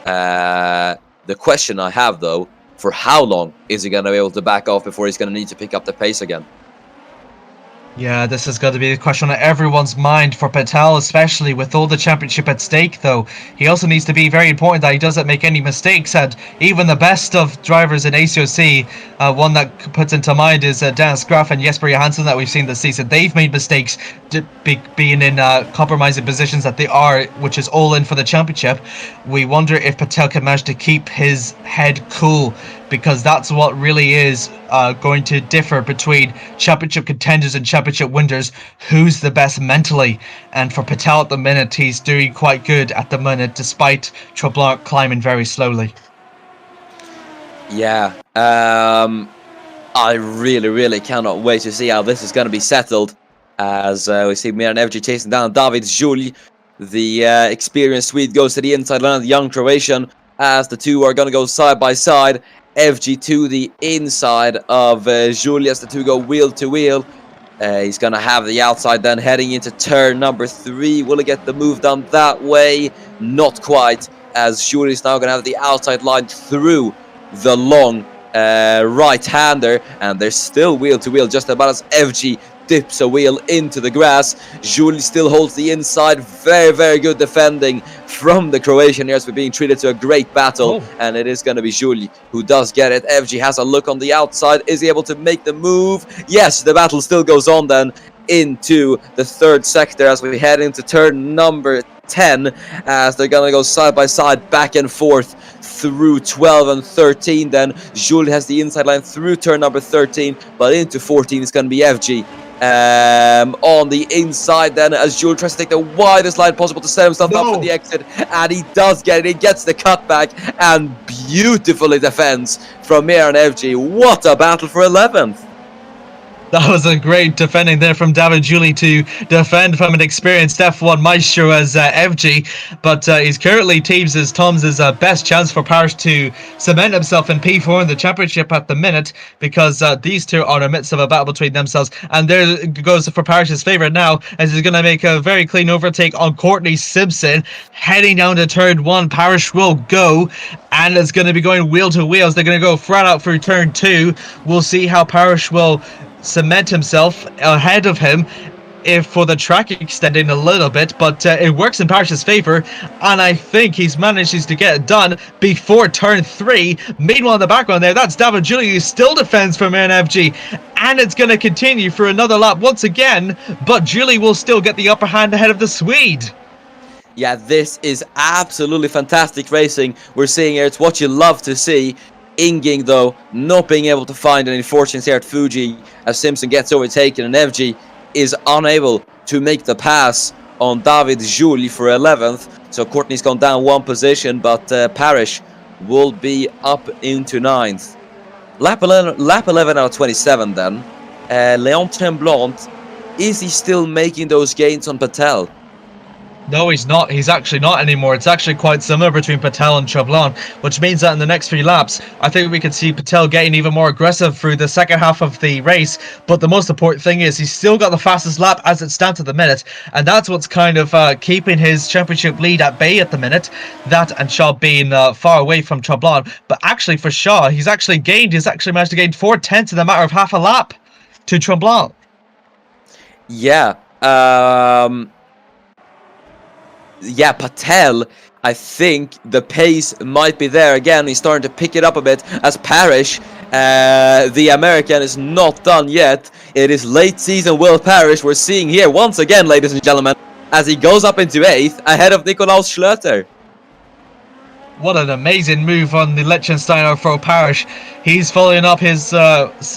The question I have, though, for how long is he going to be able to back off before he's going to need to pick up the pace again? Yeah, this is going to be a question on everyone's mind for Patel, especially with all the championship at stake, though. He also needs to be very important that he doesn't make any mistakes, and even the best of drivers in ACOC, one that puts into mind is Dennis Graff and Jesper Johansson that we've seen this season. They've made mistakes being in compromising positions that they are, which is all in for the championship. We wonder if Patel can manage to keep his head cool, because that's what really is going to differ between championship contenders and championship winners. Who's the best mentally? And for Patel at the minute, he's doing quite good at the minute, despite Tremblant climbing very slowly. Yeah, I really cannot wait to see how this is going to be settled, as we see Miran Evji chasing down David Jules. The experienced Swede goes to the inside line of the young Croatian, as the two are going to go side by side. FG to the inside of Julius. The two go wheel to wheel. He's going to have the outside then heading into turn number 3. Will he get the move done that way? Not quite, as Julius now going to have the outside line through the long right-hander. And they're still wheel to wheel, just about as FG dips a wheel into the grass. Jules still holds the inside. Very good defending from the Croatian here, as we're being treated to a great battle. And it is going to be Jules who does get it. FG has a look on the outside. Is he able to make the move? Yes, the battle still goes on then into the 3rd sector as we head into turn number 10, as they're going to go side by side, back and forth through 12 and 13. Then Jules has the inside line through turn number 13, but into 14 is going to be FG. On the inside then, as Jules tries to take the widest line possible to set himself up for the exit, and he does get it. He gets the cutback and beautifully defends from Miran FG. What a battle for 11th. That was a great defending there from David Julie to defend from an experienced F1 maestro as FG, but he's currently Tom's best chance for Parrish to cement himself in P4 in the championship at the minute, because these two are in the midst of a battle between themselves. And there goes for Parrish's favourite now, as he's going to make a very clean overtake on Courtney Simpson. Heading down to turn 1, Parrish will go, and it's going to be going wheel to wheels. They're going to go flat out through turn 2. We'll see how Parrish will cement himself ahead of him if for the track extending a little bit, but it works in Parrish's favour, and I think he's managed to get it done before turn 3. Meanwhile, in the background there, that's David Julie, who still defends from NFG, and it's going to continue for another lap once again, but Julie will still get the upper hand ahead of the Swede. Yeah, this is absolutely fantastic racing we're seeing here. It's what you love to see. Inging, though, not being able to find any fortunes here at Fuji as Simpson gets overtaken, and FG is unable to make the pass on David Jules for 11th. So Courtney's gone down 1 position, but Parrish will be up into 9th. Lap 11 out of 27 then. Leon Tremblant, is he still making those gains on Patel? No, he's not. He's actually not anymore. It's actually quite similar between Patel and Chauvelin, which means that in the next few laps, I think we could see Patel getting even more aggressive through the second half of the race. But the most important thing is he's still got the fastest lap as it stands at the minute, and that's what's kind of keeping his championship lead at bay at the minute. That and Shaw being far away from Chauvelin. But actually, for Shaw, he's actually managed to gain 4/10 in a matter of half a lap to Chauvelin. Yeah. Yeah, Patel, I think the pace might be there again. He's starting to pick it up a bit as Parrish, the American, is not done yet. It is late season Will Parrish we're seeing here once again, ladies and gentlemen, as he goes up into 8th ahead of Nikolaus Schlöter. What an amazing move on the Liechtensteiner for Parrish. He's following up his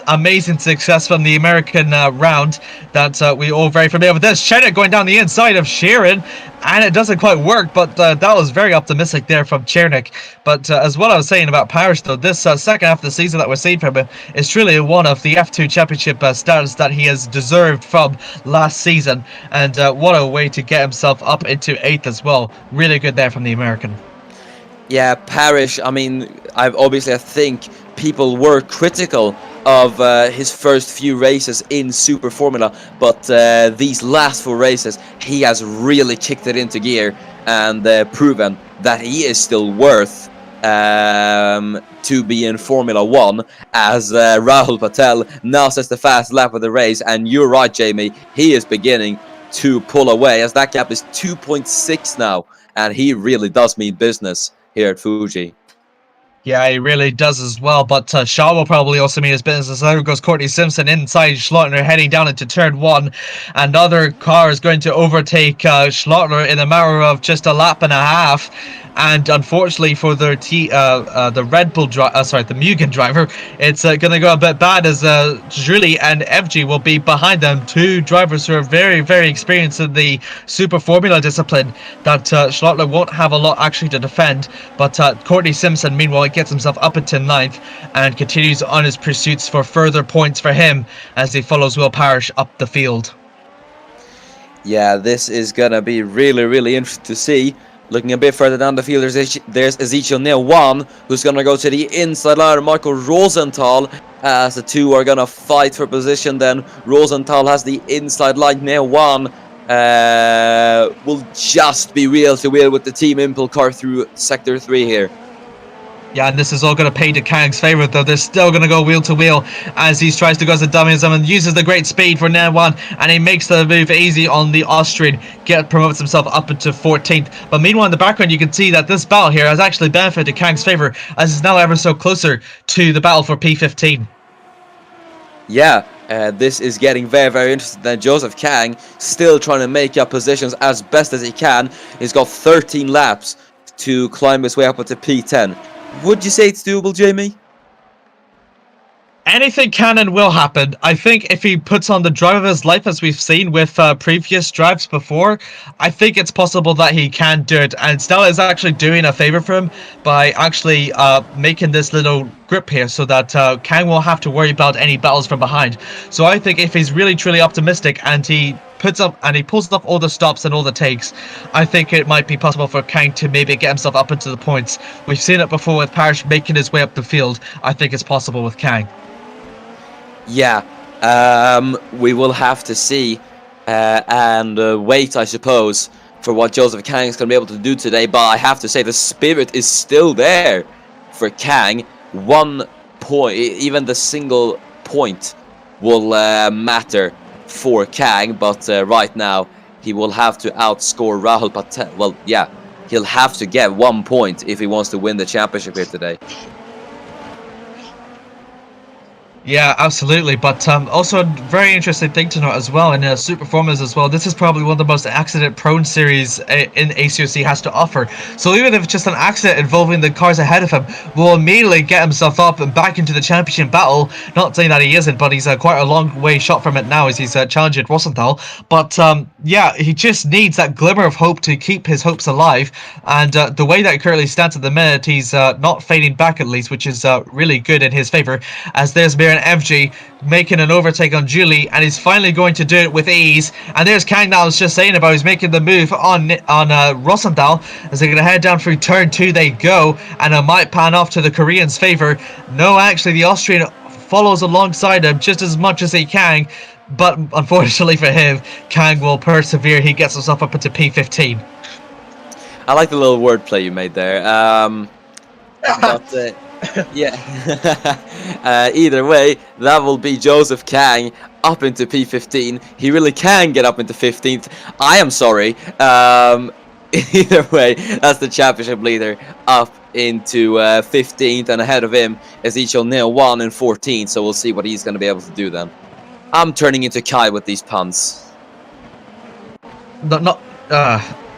amazing success from the American round that we all very familiar with. There's Chernik going down the inside of Sheeran, and it doesn't quite work, but that was very optimistic there from Chernik. But as what I was saying about Parrish, though, this second half of the season that we're seeing from him is truly one of the F2 championship status that he has deserved from last season. And what a way to get himself up into 8th as well. Really good there from the American. Yeah, Parrish, I mean, I think people were critical of his first few races in Super Formula, but these last 4 races, he has really kicked it into gear and proven that he is still worth to be in Formula 1, as Rahul Patel now sets the fast lap of the race. And you're right, Jamie, he is beginning to pull away, as that gap is 2.6 now, and he really does mean business here at Fuji. Yeah, he really does as well, but Shaw will probably also mean his business. As there goes Courtney Simpson inside Schlottner, heading down into turn 1. Another car is going to overtake Schlottner in a matter of just a lap and a half. And unfortunately for the Red Bull the Mugen driver, it's going to go a bit bad, as Julie and FG will be behind them. 2 drivers who are very, very experienced in the Super Formula discipline, that Schlottler won't have a lot actually to defend. But Courtney Simpson, meanwhile, gets himself up into 9th and continues on his pursuits for further points for him as he follows Will Parrish up the field. Yeah, this is going to be really, really interesting to see. Looking a bit further down the field, there's Ezekiel Neal 1, who's going to go to the inside line of Michael Rosenthal, as the 2 are going to fight for position. Then Rosenthal has the inside line. Neal 1 will just be wheel to wheel with the Team Impel car through Sector 3 here. Yeah, and this is all going to pay to Kang's favour, though. They're still going to go wheel to wheel as he tries to go as a dummy and uses the great speed for Newan, and he makes the move easy on the Austrian, promotes himself up into 14th. But meanwhile, in the background, you can see that this battle here has actually benefited Kang's favour, as it's now ever so closer to the battle for P15. Yeah, this is getting very, very interesting. Then Joseph Kang still trying to make up positions as best as he can. He's got 13 laps to climb his way up to P10. Would you say it's doable, Jamie? Anything can and will happen. I think if he puts on the drive of his life, as we've seen with previous drives before, I think it's possible that he can do it. And Stella is actually doing a favor for him by actually making this little grip here, so that Kang won't have to worry about any battles from behind. So I think if he's really truly optimistic and he pulls off all the stops and all the takes, I think it might be possible for Kang to maybe get himself up into the points. We've seen it before with Parrish making his way up the field. I think it's possible with Kang. Yeah, we will have to see and wait, I suppose, for what Joseph Kang is going to be able to do today. But I have to say, the spirit is still there for Kang. 1 point, even the single point, will matter for Kang. But right now, he will have to outscore Rahul Patel. Well, yeah, he'll have to get 1 point if he wants to win the championship here today. Yeah, absolutely. But also a very interesting thing to note as well in Super Formulas as well. This is probably one of the most accident-prone series in ACOC has to offer. So even if it's just an accident involving the cars ahead of him, will immediately get himself up and back into the championship battle. Not saying that he isn't, but he's quite a long way shot from it now as he's challenging Rosenthal. But yeah, he just needs that glimmer of hope to keep his hopes alive. And the way that he currently stands at the minute, he's not fading back at least, which is really good in his favour. As there's here in FG, making an overtake on Julie, and he's finally going to do it with ease. And there's Kang that I was just saying about, he's making the move on Rosendahl as they're going to head down through turn 2 they go, and it might pan off to the Koreans' favour. No, actually the Austrian follows alongside him just as much as he can, but unfortunately for him, Kang will persevere. He gets himself up into P15. I like the little wordplay you made there. But yeah, either way, that will be Joseph Kang up into P15. He really can get up into 15th. I am sorry. Either way, that's the championship leader up into 15th, and ahead of him is Icho Neo 1 and 14. So we'll see what he's going to be able to do then. I'm turning into Kai with these puns.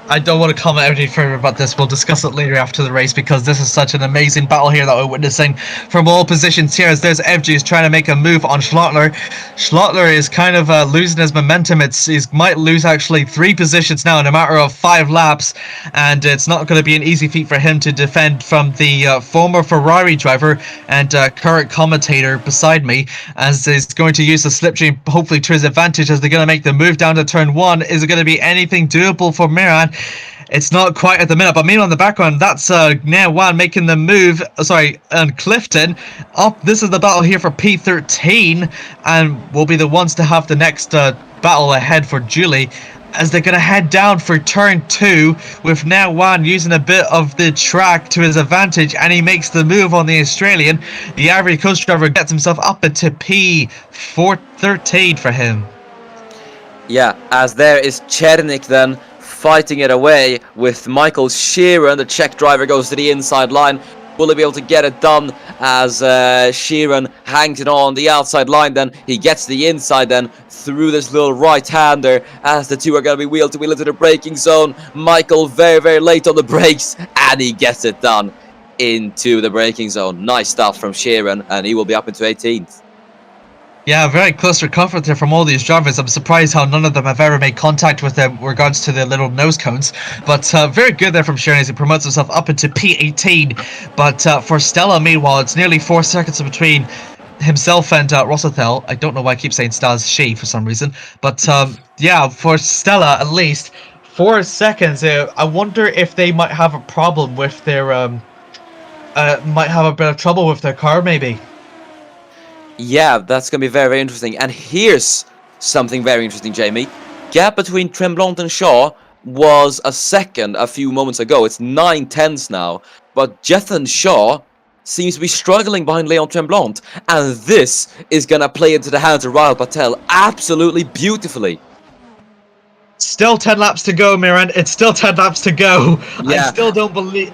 I don't want to comment any further about this. We'll discuss it later after the race, because this is such an amazing battle here that we're witnessing from all positions here, as there's FG is trying to make a move on Schlottler. Schlottler is kind of losing his momentum. He might lose actually 3 positions now in a matter of 5 laps, and it's not going to be an easy feat for him to defend from the former Ferrari driver and current commentator beside me, as he's going to use the slipstream hopefully to his advantage as they're going to make the move down to turn 1. Is it going to be anything doable for Miran? It's not quite at the minute, but meanwhile in the background, that's Neo 1 making the move, and Clifton up. This is the battle here for P13, and will be the ones to have the next battle ahead for Julie, as they're going to head down for turn 2 with Neo 1 using a bit of the track to his advantage, and he makes the move on the Australian. The Ivory Coast driver gets himself up into P13 for him. Yeah, as there is Chernik then fighting it away with Michael Sheeran. The Czech driver goes to the inside line. Will he be able to get it done as Sheeran hangs it on the outside line? Then he gets the inside then through this little right-hander as the two are going to be wheel to wheel into the braking zone. Michael very, very late on the brakes, and he gets it done into the braking zone. Nice stuff from Sheeran, and he will be up into 18th. Yeah, very close recovery there from all these drivers. I'm surprised how none of them have ever made contact with them in regards to their little nose cones. But very good there from Sharon as he promotes himself up into P18. But for Stella, meanwhile, it's nearly 4 seconds between himself and Rosenthal. I don't know why I keep saying Stella's she for some reason. But yeah, for Stella, at least 4 seconds. I wonder if they might have a problem with their... might have a bit of trouble with their car, maybe. Yeah, that's going to be very, very interesting. And here's something very interesting, Jamie. Gap between Tremblant and Shaw was a second a few moments ago. It's 9/10 now. But Jethan Shaw seems to be struggling behind Leon Tremblant. And this is going to play into the hands of Rahul Patel absolutely beautifully. Still 10 laps to go, Miran. It's still 10 laps to go. Yeah. I still don't believe...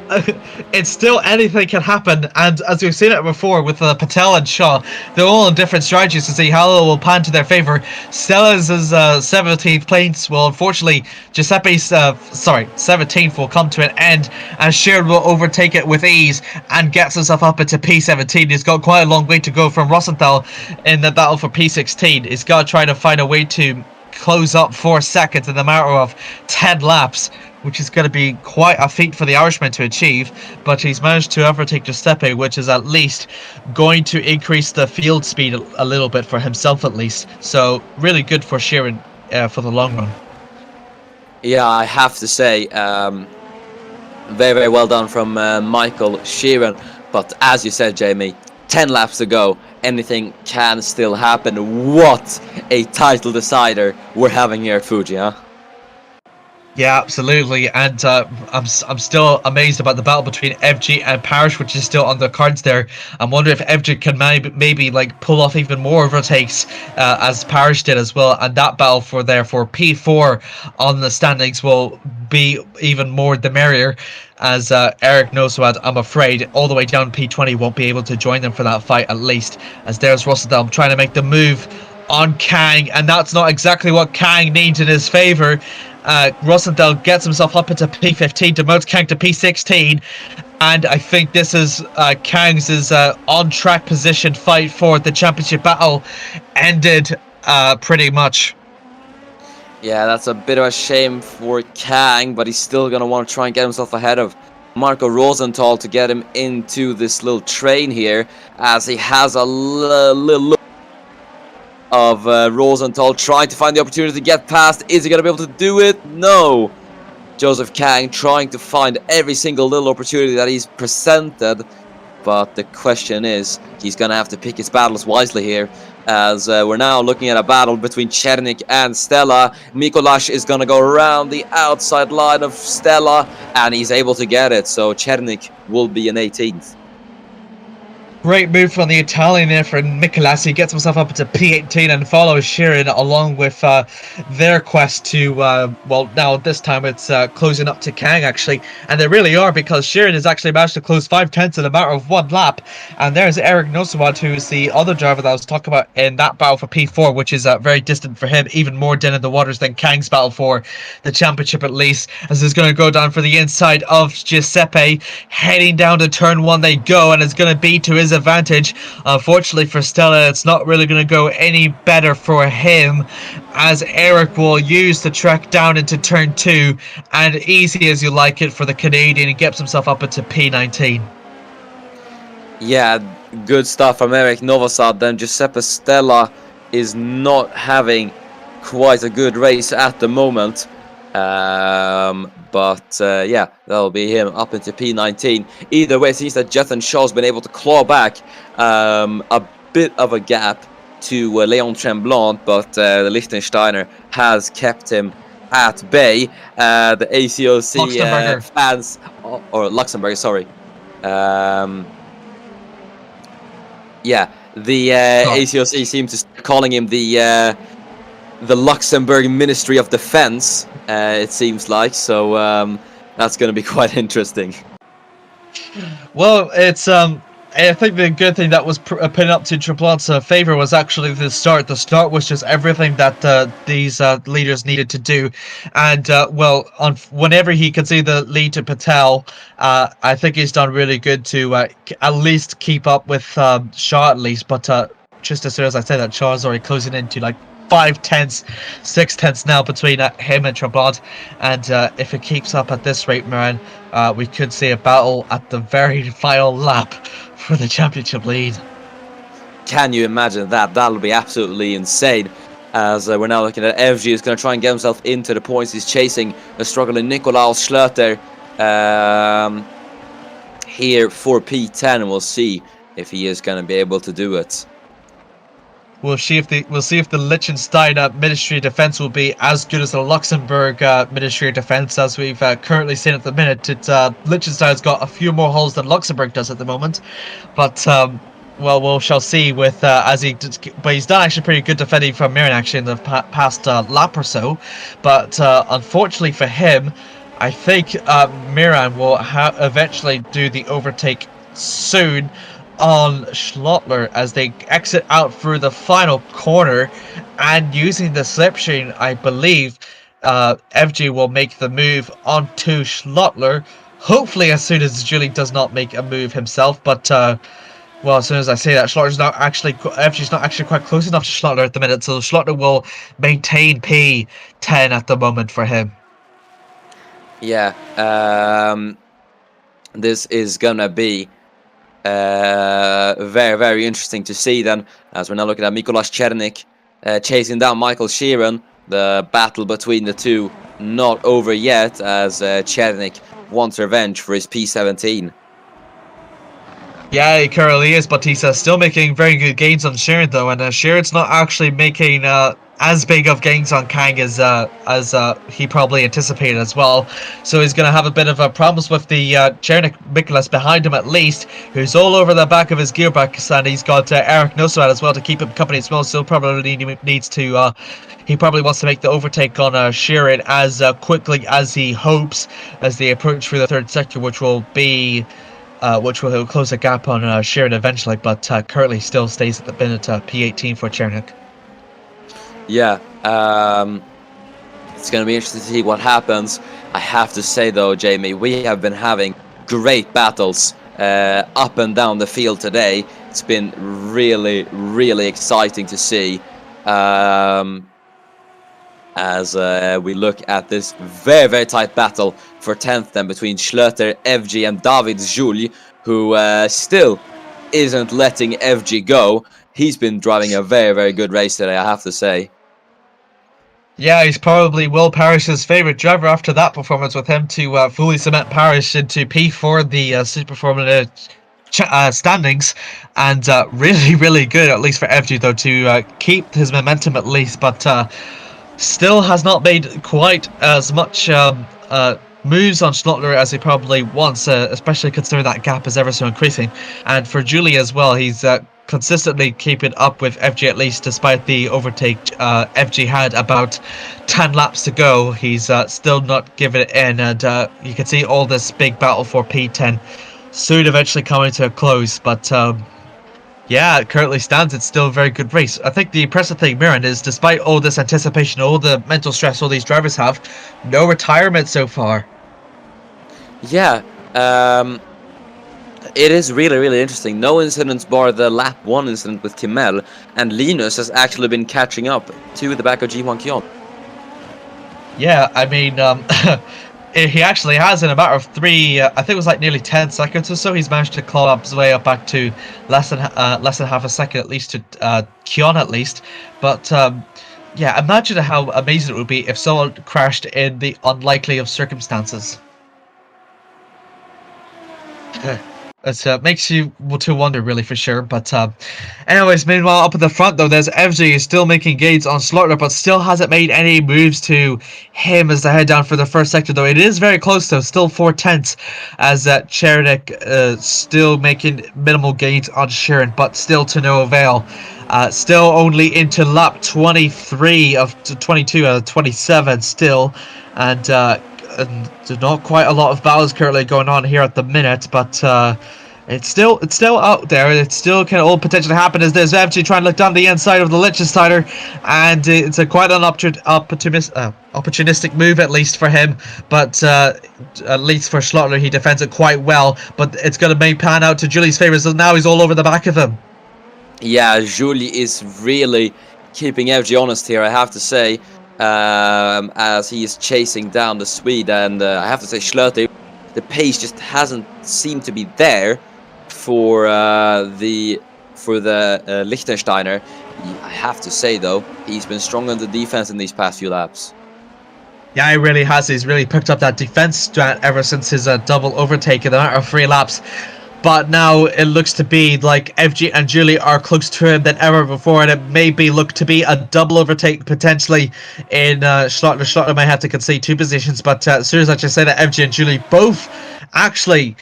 it's still anything can happen. And as we've seen it before with Patel and Shaw, they're all on different strategies to see how it will pan to their favour. Stella's 17th place will, unfortunately, Giuseppe's 17th will come to an end, and Sheeran will overtake it with ease and gets himself up into P17. He's got quite a long way to go from Rosenthal in the battle for P16. He's got to try to find a way to close up 4 seconds in the matter of 10 laps, which is going to be quite a feat for the Irishman to achieve, but he's managed to overtake Giuseppe, which is at least going to increase the field speed a little bit for himself at least. So really good for Sheeran for the long run. Yeah, I have to say, very, very well done from Michael Sheeran, but as you said, Jamie, 10 laps to go. Anything can still happen. What a title decider we're having here at Fuji, huh? Yeah, absolutely. And I'm still amazed about the battle between FG and Parrish, which is still on the cards there. I'm wondering if FG can maybe like pull off even more overtakes as Parrish did as well. And that battle for P4 on the standings will be even more the merrier, as Eric Noswad, I'm afraid, all the way down P20 won't be able to join them for that fight at least, as there's Rosendahl trying to make the move on Kang, and that's not exactly what Kang needs in his favour. Rosendahl gets himself up into P15, demotes Kang to P16, and I think this is Kang's on-track position fight for the championship battle ended pretty much. Yeah, that's a bit of a shame for Kang, but he's still going to want to try and get himself ahead of Marco Rosenthal to get him into this little train here, as he has a little look of Rosenthal trying to find the opportunity to get past. Is he going to be able to do it? No. Joseph Kang trying to find every single little opportunity that he's presented. But the question is, he's going to have to pick his battles wisely here, as we're now looking at a battle between Chernik and Stella. Mikolash is going to go around the outside line of Stella, and he's able to get it. So Chernik will be an 18th. Great move from the Italian there for Mikolas. He gets himself up to P18 and follows Sheeran along with their quest to, well, now this time it's closing up to Kang, actually. And they really are, because Sheeran has actually managed to close 5/10 in a matter of one lap. And there's Eric Nosawad, who is the other driver that I was talking about in that battle for P4, which is very distant for him, even more dead in the waters than Kang's battle for the championship, at least. As it's going to go down for the inside of Giuseppe. Heading down to turn 1 they go, and it's going to be to his advantage. Unfortunately for Stella, it's not really going to go any better for him, as Eric will use the track down into turn 2, and easy as you like it for the Canadian. He gets himself up into P19. Yeah, good stuff from Eric Novosad. Then Giuseppe Stella is not having quite a good race at the moment. Yeah, that'll be him up into P19. Either way, it seems that Jethan Shaw's been able to claw back a bit of a gap to Leon Tremblant, but the Liechtensteiner has kept him at bay. The ACOC fans, or Luxembourg, sorry. Yeah, the ACOC seems to calling him the Luxembourg Ministry of Defense, it seems like. So that's going to be quite interesting. Well, it's I think the good thing that was put up to Treblant's favor was actually the start. The start was just everything that these leaders needed to do, and well, whenever he could see the lead to Patel, I think he's done really good to at least keep up with Shaw at least. But just as soon as I say that, Shaw's already closing into like 5/10, 6/10 now between him and Treblant, and if it keeps up at this rate, Moran, we could see a battle at the very final lap for the championship lead. Can you imagine that? That'll be absolutely insane. As we're now looking at FG, is going to try and get himself into the points. He's chasing a struggling Nikolaus Schlöter here for P10. We'll see if he is going to be able to do it. We'll see if the Liechtenstein Ministry of Defense will be as good as the Luxembourg Ministry of Defense, as we've currently seen at the minute. Liechtenstein's got a few more holes than Luxembourg does at the moment, but well, we shall see. With but he's done actually pretty good defending from Miran actually in the past lap or so. But unfortunately for him, I think Miran will eventually do the overtake soon on Schlottler as they exit out through the final corner, and using the slipstream, I believe FG will make the move onto Schlottler, hopefully as soon as Julie does not make a move himself. But well, as soon as I say that, FG's not actually quite close enough to Schlottler at the minute, so Schlottler will maintain P10 at the moment for him. Yeah, this is gonna be very, very interesting to see then, as we're now looking at Mikolas Chernik chasing down Michael Sheeran. The battle between the two not over yet, as Chernik wants revenge for his P17. Yeah, he currently is, but he's still making very good gains on Sheeran though, and Sheeran's not actually making as big of gains on Kang as he probably anticipated as well. So he's going to have a bit of problems with the Chernik Mikolas behind him, at least, who's all over the back of his gearbox, and he's got Eric Nosrat as well to keep him company as well. So probably needs to he probably wants to make the overtake on Sheeran as quickly as he hopes, as they approach through the third sector, which will close a gap on Sheeran eventually, but currently still stays at the minute P18 for Chernik. Yeah, it's going to be interesting to see what happens. I have to say though, Jamie, we have been having great battles up and down the field today. It's been really, really exciting to see. as we look at this very, very tight battle for 10th then between Schlöter, FG and David Jules, who still isn't letting FG go. He's been driving a very, very good race today, I have to say. Yeah, he's probably Will Parrish's favourite driver after that performance, with him to fully cement Parrish into P4 the Super Formula standings, and really, really good, at least for FG though, to keep his momentum at least, but still has not made quite as much moves on Schlottler as he probably wants, especially considering that gap is ever so increasing. And for Julie as well, he's consistently keeping up with FG, at least despite the overtake FG had about 10 laps to go. He's still not giving it in, and you can see all this big battle for P10 soon eventually coming to a close. But yeah, it currently stands. It's still a very good race. I think the impressive thing, Miran, is despite all this anticipation, all the mental stress all these drivers have, no retirement so far. Yeah, it is really, really interesting. No incidents bar the lap 1 incident with Kimmel, and Linus has actually been catching up to the back of G1 Kion. Yeah, I mean, he actually has, in a matter of three, I think it was like nearly 10 seconds or so, he's managed to claw up his way up back to less than half a second, at least, to Kion at least. But yeah, imagine how amazing it would be if someone crashed in the unlikely of circumstances. It makes you to wonder, really, for sure. But anyways, meanwhile, up at the front, though, there's FG still making gains on Schlottler, but still hasn't made any moves to him as they head down for the first sector, though. It is very close, though, still 4/10, as Cheredek still making minimal gains on Sheeran, but still to no avail. Still only into lap 23 of 22 out of 27 still, and there's not quite a lot of battles currently going on here at the minute, but it's still out there. It still can all potentially happen, as there's FG trying to look down the inside of the Liechtensteiner, and it's a quite an opportunistic move, at least for him, but at least for Schlottler, he defends it quite well, but it's going to make pan out to Julie's favour, so now he's all over the back of him. Yeah, Julie is really keeping FG honest here, I have to say. As he is chasing down the Swede, and I have to say, Schlöter, the pace just hasn't seemed to be there for the Liechtensteiner. I have to say, though, he's been strong on the defense in these past few laps. Yeah, he really has. He's really picked up that defense strat ever since his double overtake in a matter of 3 laps. But now it looks to be like FG and Julie are closer to him than ever before, and it may be look to be a double overtake potentially in Schlottler. Schlottler may have to concede 2 positions, but as soon as I just say that, FG and Julie both actually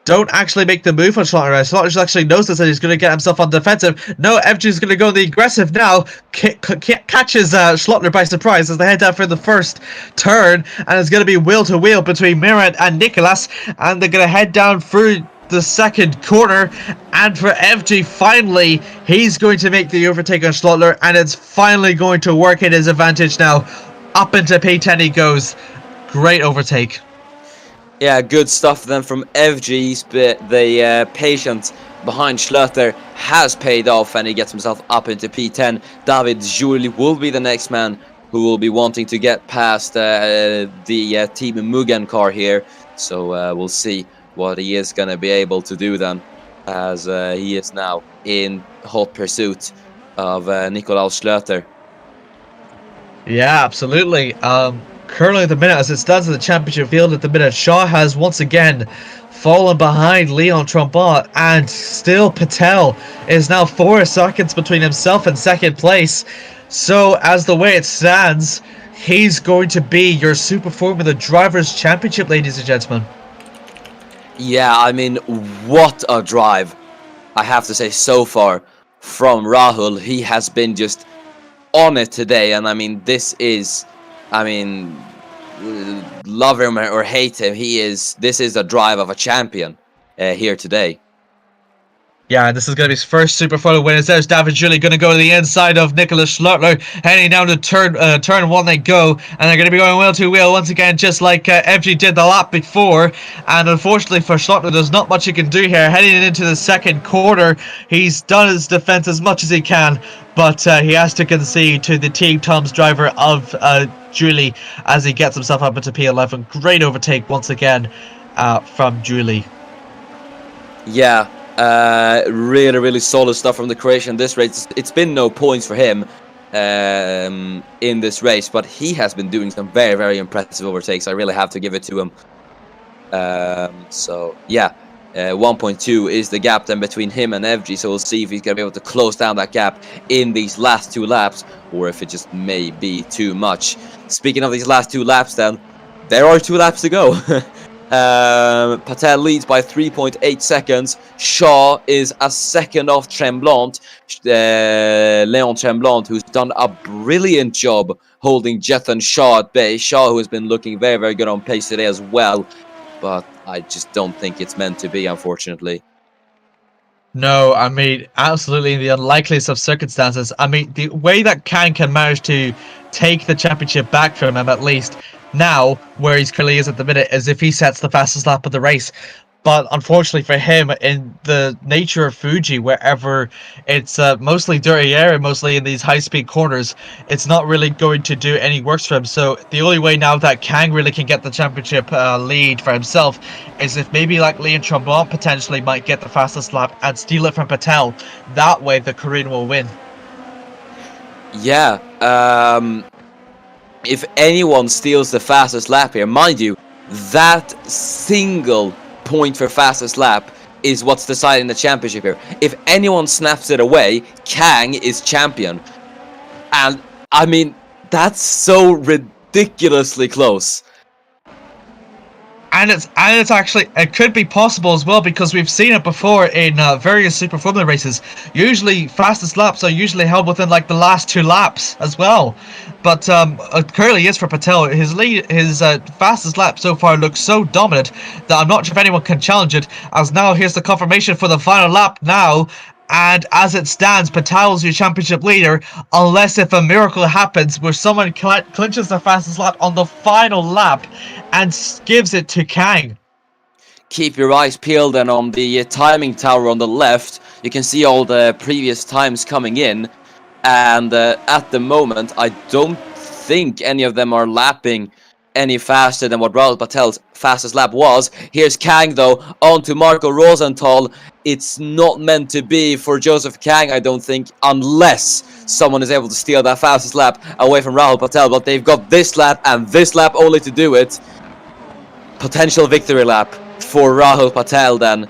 don't actually make the move on Schlottler. Schlottler actually knows this, and he's going to get himself on defensive. No, FG is going to go the aggressive now. Catches Schlottler by surprise as they head down for the first turn, and it's going to be wheel to wheel between Miran and Nicholas, and they're going to head down through the second corner. And for FG, finally, he's going to make the overtake on Schlottler, and it's finally going to work in his advantage now. Up into P10 he goes. Great overtake. Yeah, good stuff then from FG's, but the patience behind Schlöter has paid off, and he gets himself up into P10. David Jules will be the next man who will be wanting to get past the Team Mugen car here. So we'll see what he is going to be able to do then, as he is now in hot pursuit of Nikolaus Schlöter. Yeah, absolutely. Currently at the minute, as it stands in the championship field at the minute, Shaw has once again fallen behind Leon Trombot, and still Patel is now 4 seconds between himself and second place. So as the way it stands, he's going to be your Super Formula Drivers' Championship, ladies and gentlemen. Yeah, I mean, what a drive, I have to say, so far from Rahul. He has been just on it today, and I mean, this is, I mean, love him or hate him, this is a drive of a champion here today. Yeah, this is going to be his first Super Photo win. There's David Julie going to go to the inside of Nicholas Schlottler, heading down to turn one they go, and they're going to be going wheel to wheel once again, just like FG did the lap before. And unfortunately for Schlottler, there's not much he can do here. Heading into the second quarter, he's done his defense as much as he can, but he has to concede to the Team Tom's driver of Julie as he gets himself up into P11. Great overtake once again from Julie. Yeah. Really solid stuff from the Croatian in this race. It's been no points for him in this race, but he has been doing some very impressive overtakes. I really have to give it to him. So yeah, 1.2 is the gap then between him and FG, so we'll see if he's gonna be able to close down that gap in these last 2 laps, or if it just may be too much. Speaking of these last 2 laps then, there are 2 laps to go. Patel leads by 3.8 seconds. Shaw is a second off Tremblant, Leon Tremblant, who's done a brilliant job holding Jethan Shaw at bay. Shaw, who has been looking very good on pace today as well, but I just don't think it's meant to be, unfortunately. No, I mean, absolutely in the unlikeliest of circumstances. I mean, the way that Kang can manage to take the championship back from him, at least now, where he's currently is at the minute, is if he sets the fastest lap of the race. But unfortunately for him, in the nature of Fuji, wherever it's mostly dirty area, mostly in these high-speed corners, it's not really going to do any works for him. So the only way now that Kang really can get the championship lead for himself is if maybe like Leon Tremblant potentially might get the fastest lap and steal it from Patel. That way the Korean will win. Yeah, if anyone steals the fastest lap here, mind you, that single point for fastest lap is what's deciding the championship here. If anyone snaps it away, Kang is champion. And I mean, that's so ridiculously close. And it's actually, it could be possible as well, because we've seen it before in various Super Formula races. Usually fastest laps are usually held within like the last 2 laps as well. But it currently is for Patel. His fastest lap so far looks so dominant that I'm not sure if anyone can challenge it, as now here's the confirmation for the final lap now. And as it stands, Patel's your championship leader, unless if a miracle happens where someone clinches the fastest lap on the final lap and gives it to Kang. Keep your eyes peeled, and on the timing tower on the left, you can see all the previous times coming in. And at the moment, I don't think any of them are lapping any faster than what Rahul Patel's fastest lap was. Here's Kang though, on to Marco Rosenthal. It's not meant to be for Joseph Kang, I don't think, unless someone is able to steal that fastest lap away from Rahul Patel. But they've got this lap and this lap only to do it. Potential victory lap for Rahul Patel then.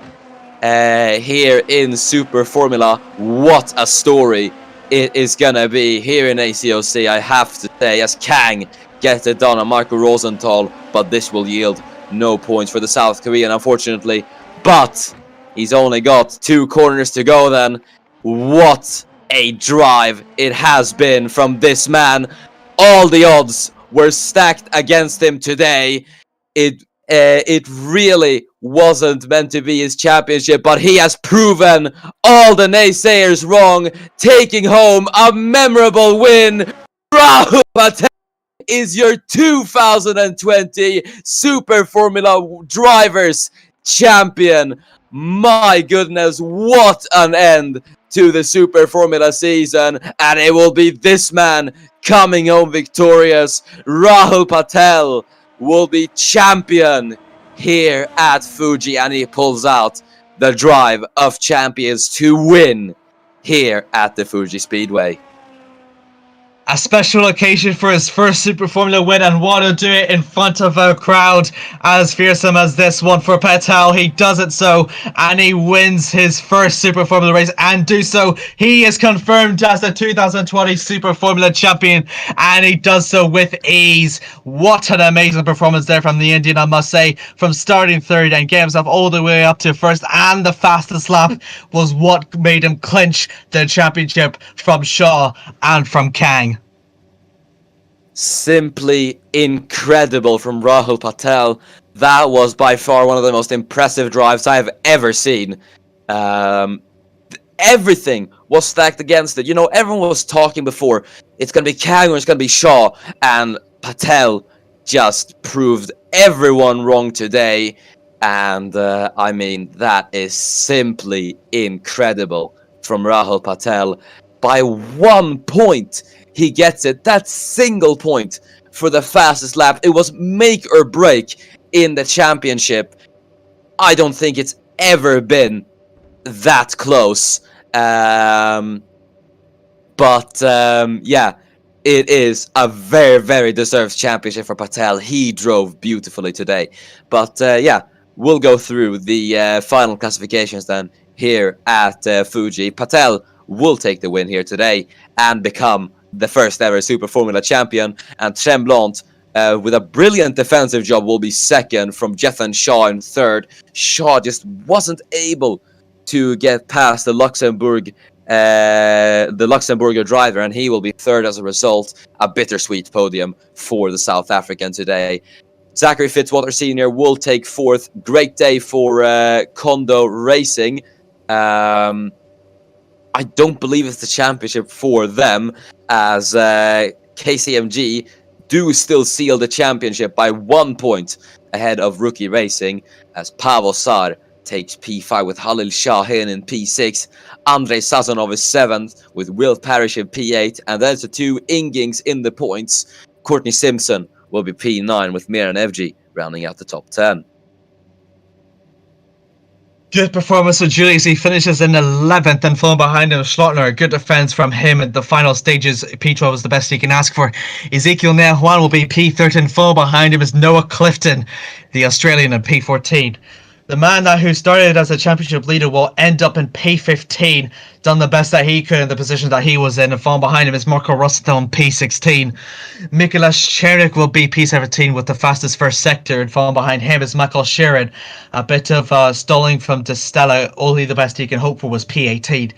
Here in Super Formula, what a story it is gonna be here in ACOC, I have to say, as Kang gets it done on Marco Rosenthal, but this will yield no points for the South Korean, unfortunately. But he's only got 2 corners to go then. What a drive it has been from this man. All the odds were stacked against him today. It really wasn't meant to be his championship, but he has proven all the naysayers wrong, taking home a memorable win. Rahul Patel is your 2020 Super Formula Drivers champion. My goodness, what an end to the Super Formula season, and it will be this man coming home victorious. Rahul Patel will be champion here at Fuji, and he pulls out the Drive of Champions to win here at the Fuji Speedway. A special occasion for his first Super Formula win, and want to do it in front of a crowd as fearsome as this one for Patel. He does it so, and he wins his first Super Formula race, and do so. He is confirmed as the 2020 Super Formula champion, and he does so with ease. What an amazing performance there from the Indian, I must say. From starting third and getting himself all the way up to first, and the fastest lap was what made him clinch the championship from Shaw and from Kang. Simply incredible from Rahul Patel. That was by far one of the most impressive drives I have ever seen. everything was stacked against it. You know, everyone was talking before, it's going to be Kang or it's going to be Shaw, and Patel just proved everyone wrong today. And I mean, that is simply incredible from Rahul Patel. By 1 point, he gets it. That single point for the fastest lap. It was make or break in the championship. I don't think it's ever been that close. Yeah, it is a very, very deserved championship for Patel. He drove beautifully today. But yeah, we'll go through the final classifications then here at Fuji. Patel will take the win here today and become the first ever Super Formula champion. And Tremblant, with a brilliant defensive job, will be second, from Jethan Shaw in third. Shaw just wasn't able to get past the Luxembourger driver, and he will be third as a result. A bittersweet podium for the South African today. Zachary Fitzwater Sr. will take fourth. Great day for Kondo Racing. I don't believe it's the championship for them, as KCMG do still seal the championship by 1 point ahead of Rookie Racing, as Pavel Sar takes P5 with Halil Shahin in P6. Andrei Sazonov is 7th with Will Parrish in P8. And there's the two Ingings in the points. Courtney Simpson will be P9 with Miran Evji rounding out the top 10. Good performance of Julius. He finishes in 11th, and falling behind him, Schlottner. Good defense from him at the final stages. P12 was the best he can ask for. Ezekiel Nehuan will be P13. Falling behind him is Noah Clifton, the Australian, in P14. The man who started as a championship leader will end up in P15, done the best that he could in the position that he was in, and falling behind him is Marco Rossiter in P16. Mikolas Cherik will be P17 with the fastest first sector, and falling behind him is Michael Sheeran. A bit of stalling from De Stella. Only the best he can hope for was P18.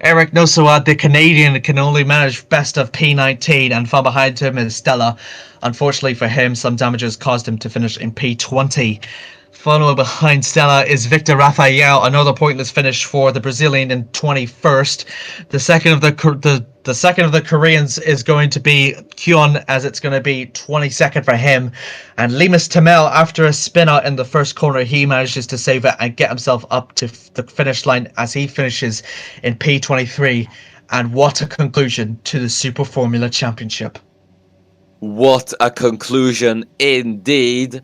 Eric Nosoa, the Canadian, can only manage best of P19, and falling behind him is Stella. Unfortunately for him, some damages caused him to finish in P20. Following behind Stella is Victor Rafael, another pointless finish for the Brazilian in 21st. The second of the Koreans is going to be Kyun, as it's going to be 22nd for him. And Lemus Tamel, after a spin out in the first corner, he manages to save it and get himself up to the finish line as he finishes in P23. And what a conclusion to the Super Formula Championship. What a conclusion indeed.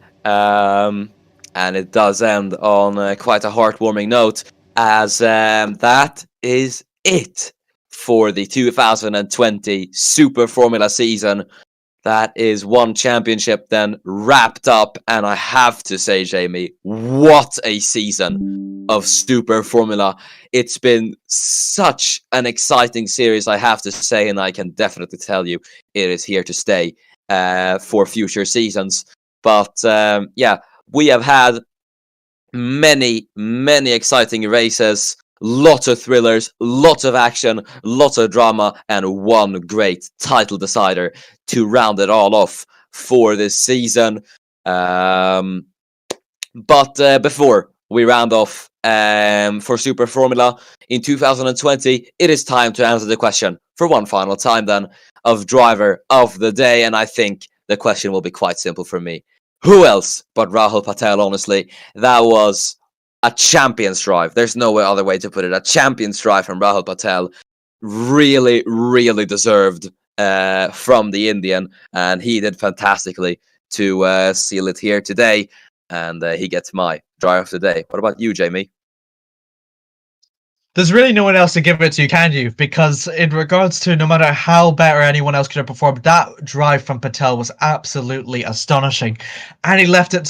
And it does end on quite a heartwarming note, as that is it for the 2020 Super Formula season. That is one championship then wrapped up, and I have to say, Jamie, what a season of Super Formula. It's been such an exciting series, I have to say, and I can definitely tell you it is here to stay for future seasons. But yeah, we have had many, many exciting races, lots of thrillers, lots of action, lots of drama, and one great title decider to round it all off for this season. But before we round off for Super Formula in 2020, it is time to answer the question for one final time then of driver of the day. And I think the question will be quite simple for me. Who else but Rahul Patel, honestly? That was a champion's drive. There's no other way to put it. A champion's drive from Rahul Patel. Really, really deserved from the Indian. And he did fantastically to seal it here today. And he gets my drive of the day. What about you, Jamie? There's really no one else to give it to, can you? Because in regards to no matter how better anyone else could have performed, that drive from Patel was absolutely astonishing. And he left it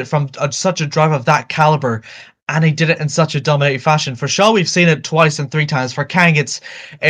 from such a drive of that caliber. And he did it in such a dominating fashion. For Shaw, we've seen it twice and 3 times. For Kang, it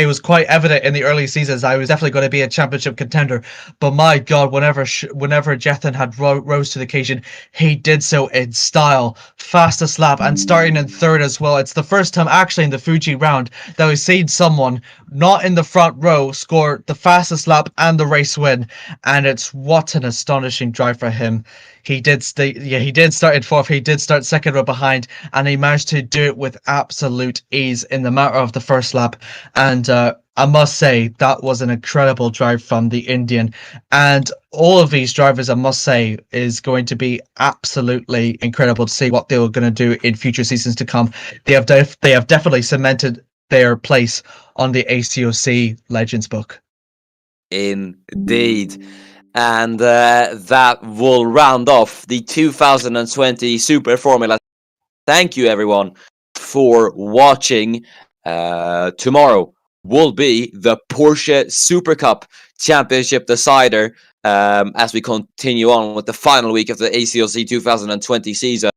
was quite evident in the early seasons I was definitely going to be a championship contender. But my God, whenever Jethan had rose to the occasion, he did so in style. Fastest lap and starting in third as well. It's the first time actually in the Fuji round that we've seen someone not in the front row score the fastest lap and the race win. And it's what an astonishing drive for him. He did stay. Yeah, he did start in fourth. He did start second row behind, and he managed to do it with absolute ease in the matter of the first lap. And I must say that was an incredible drive from the Indian. And all of these drivers, I must say, is going to be absolutely incredible to see what they were going to do in future seasons to come. They have definitely cemented their place on the ACOC Legends book. Indeed. And that will round off the 2020 Super Formula. Thank you, everyone, for watching. Tomorrow will be the Porsche Super Cup Championship decider as we continue on with the final week of the ACOC 2020 season.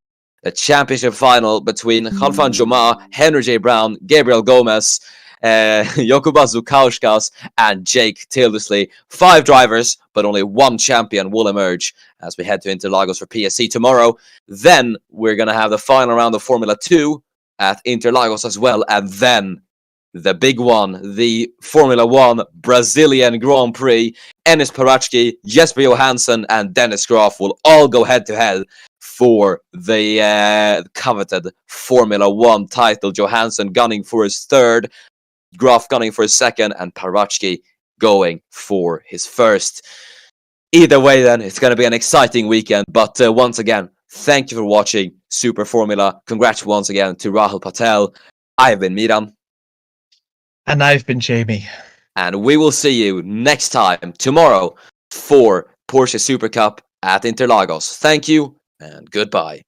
The championship final between Khalfan Joma, Henry J. Brown, Gabriel Gomez, Jokubas Zukauskas, and Jake Tildesley. 5 drivers, but only 1 champion will emerge as we head to Interlagos for PSC tomorrow. Then we're going to have the final round of Formula 2 at Interlagos as well. And then the big one, the Formula 1 Brazilian Grand Prix. Enis Parachki, Jesper Johansson, and Dennis Graf will all go head-to-head for the coveted Formula 1 title. Johansson gunning for his 3rd, Graf gunning for his 2nd, and Parachki going for his 1st. Either way, then, it's going to be an exciting weekend. But once again, thank you for watching Super Formula. Congrats once again to Rahul Patel. I've been Miran. And I've been Jamie. And we will see you next time, tomorrow, for Porsche Super Cup at Interlagos. Thank you, and goodbye.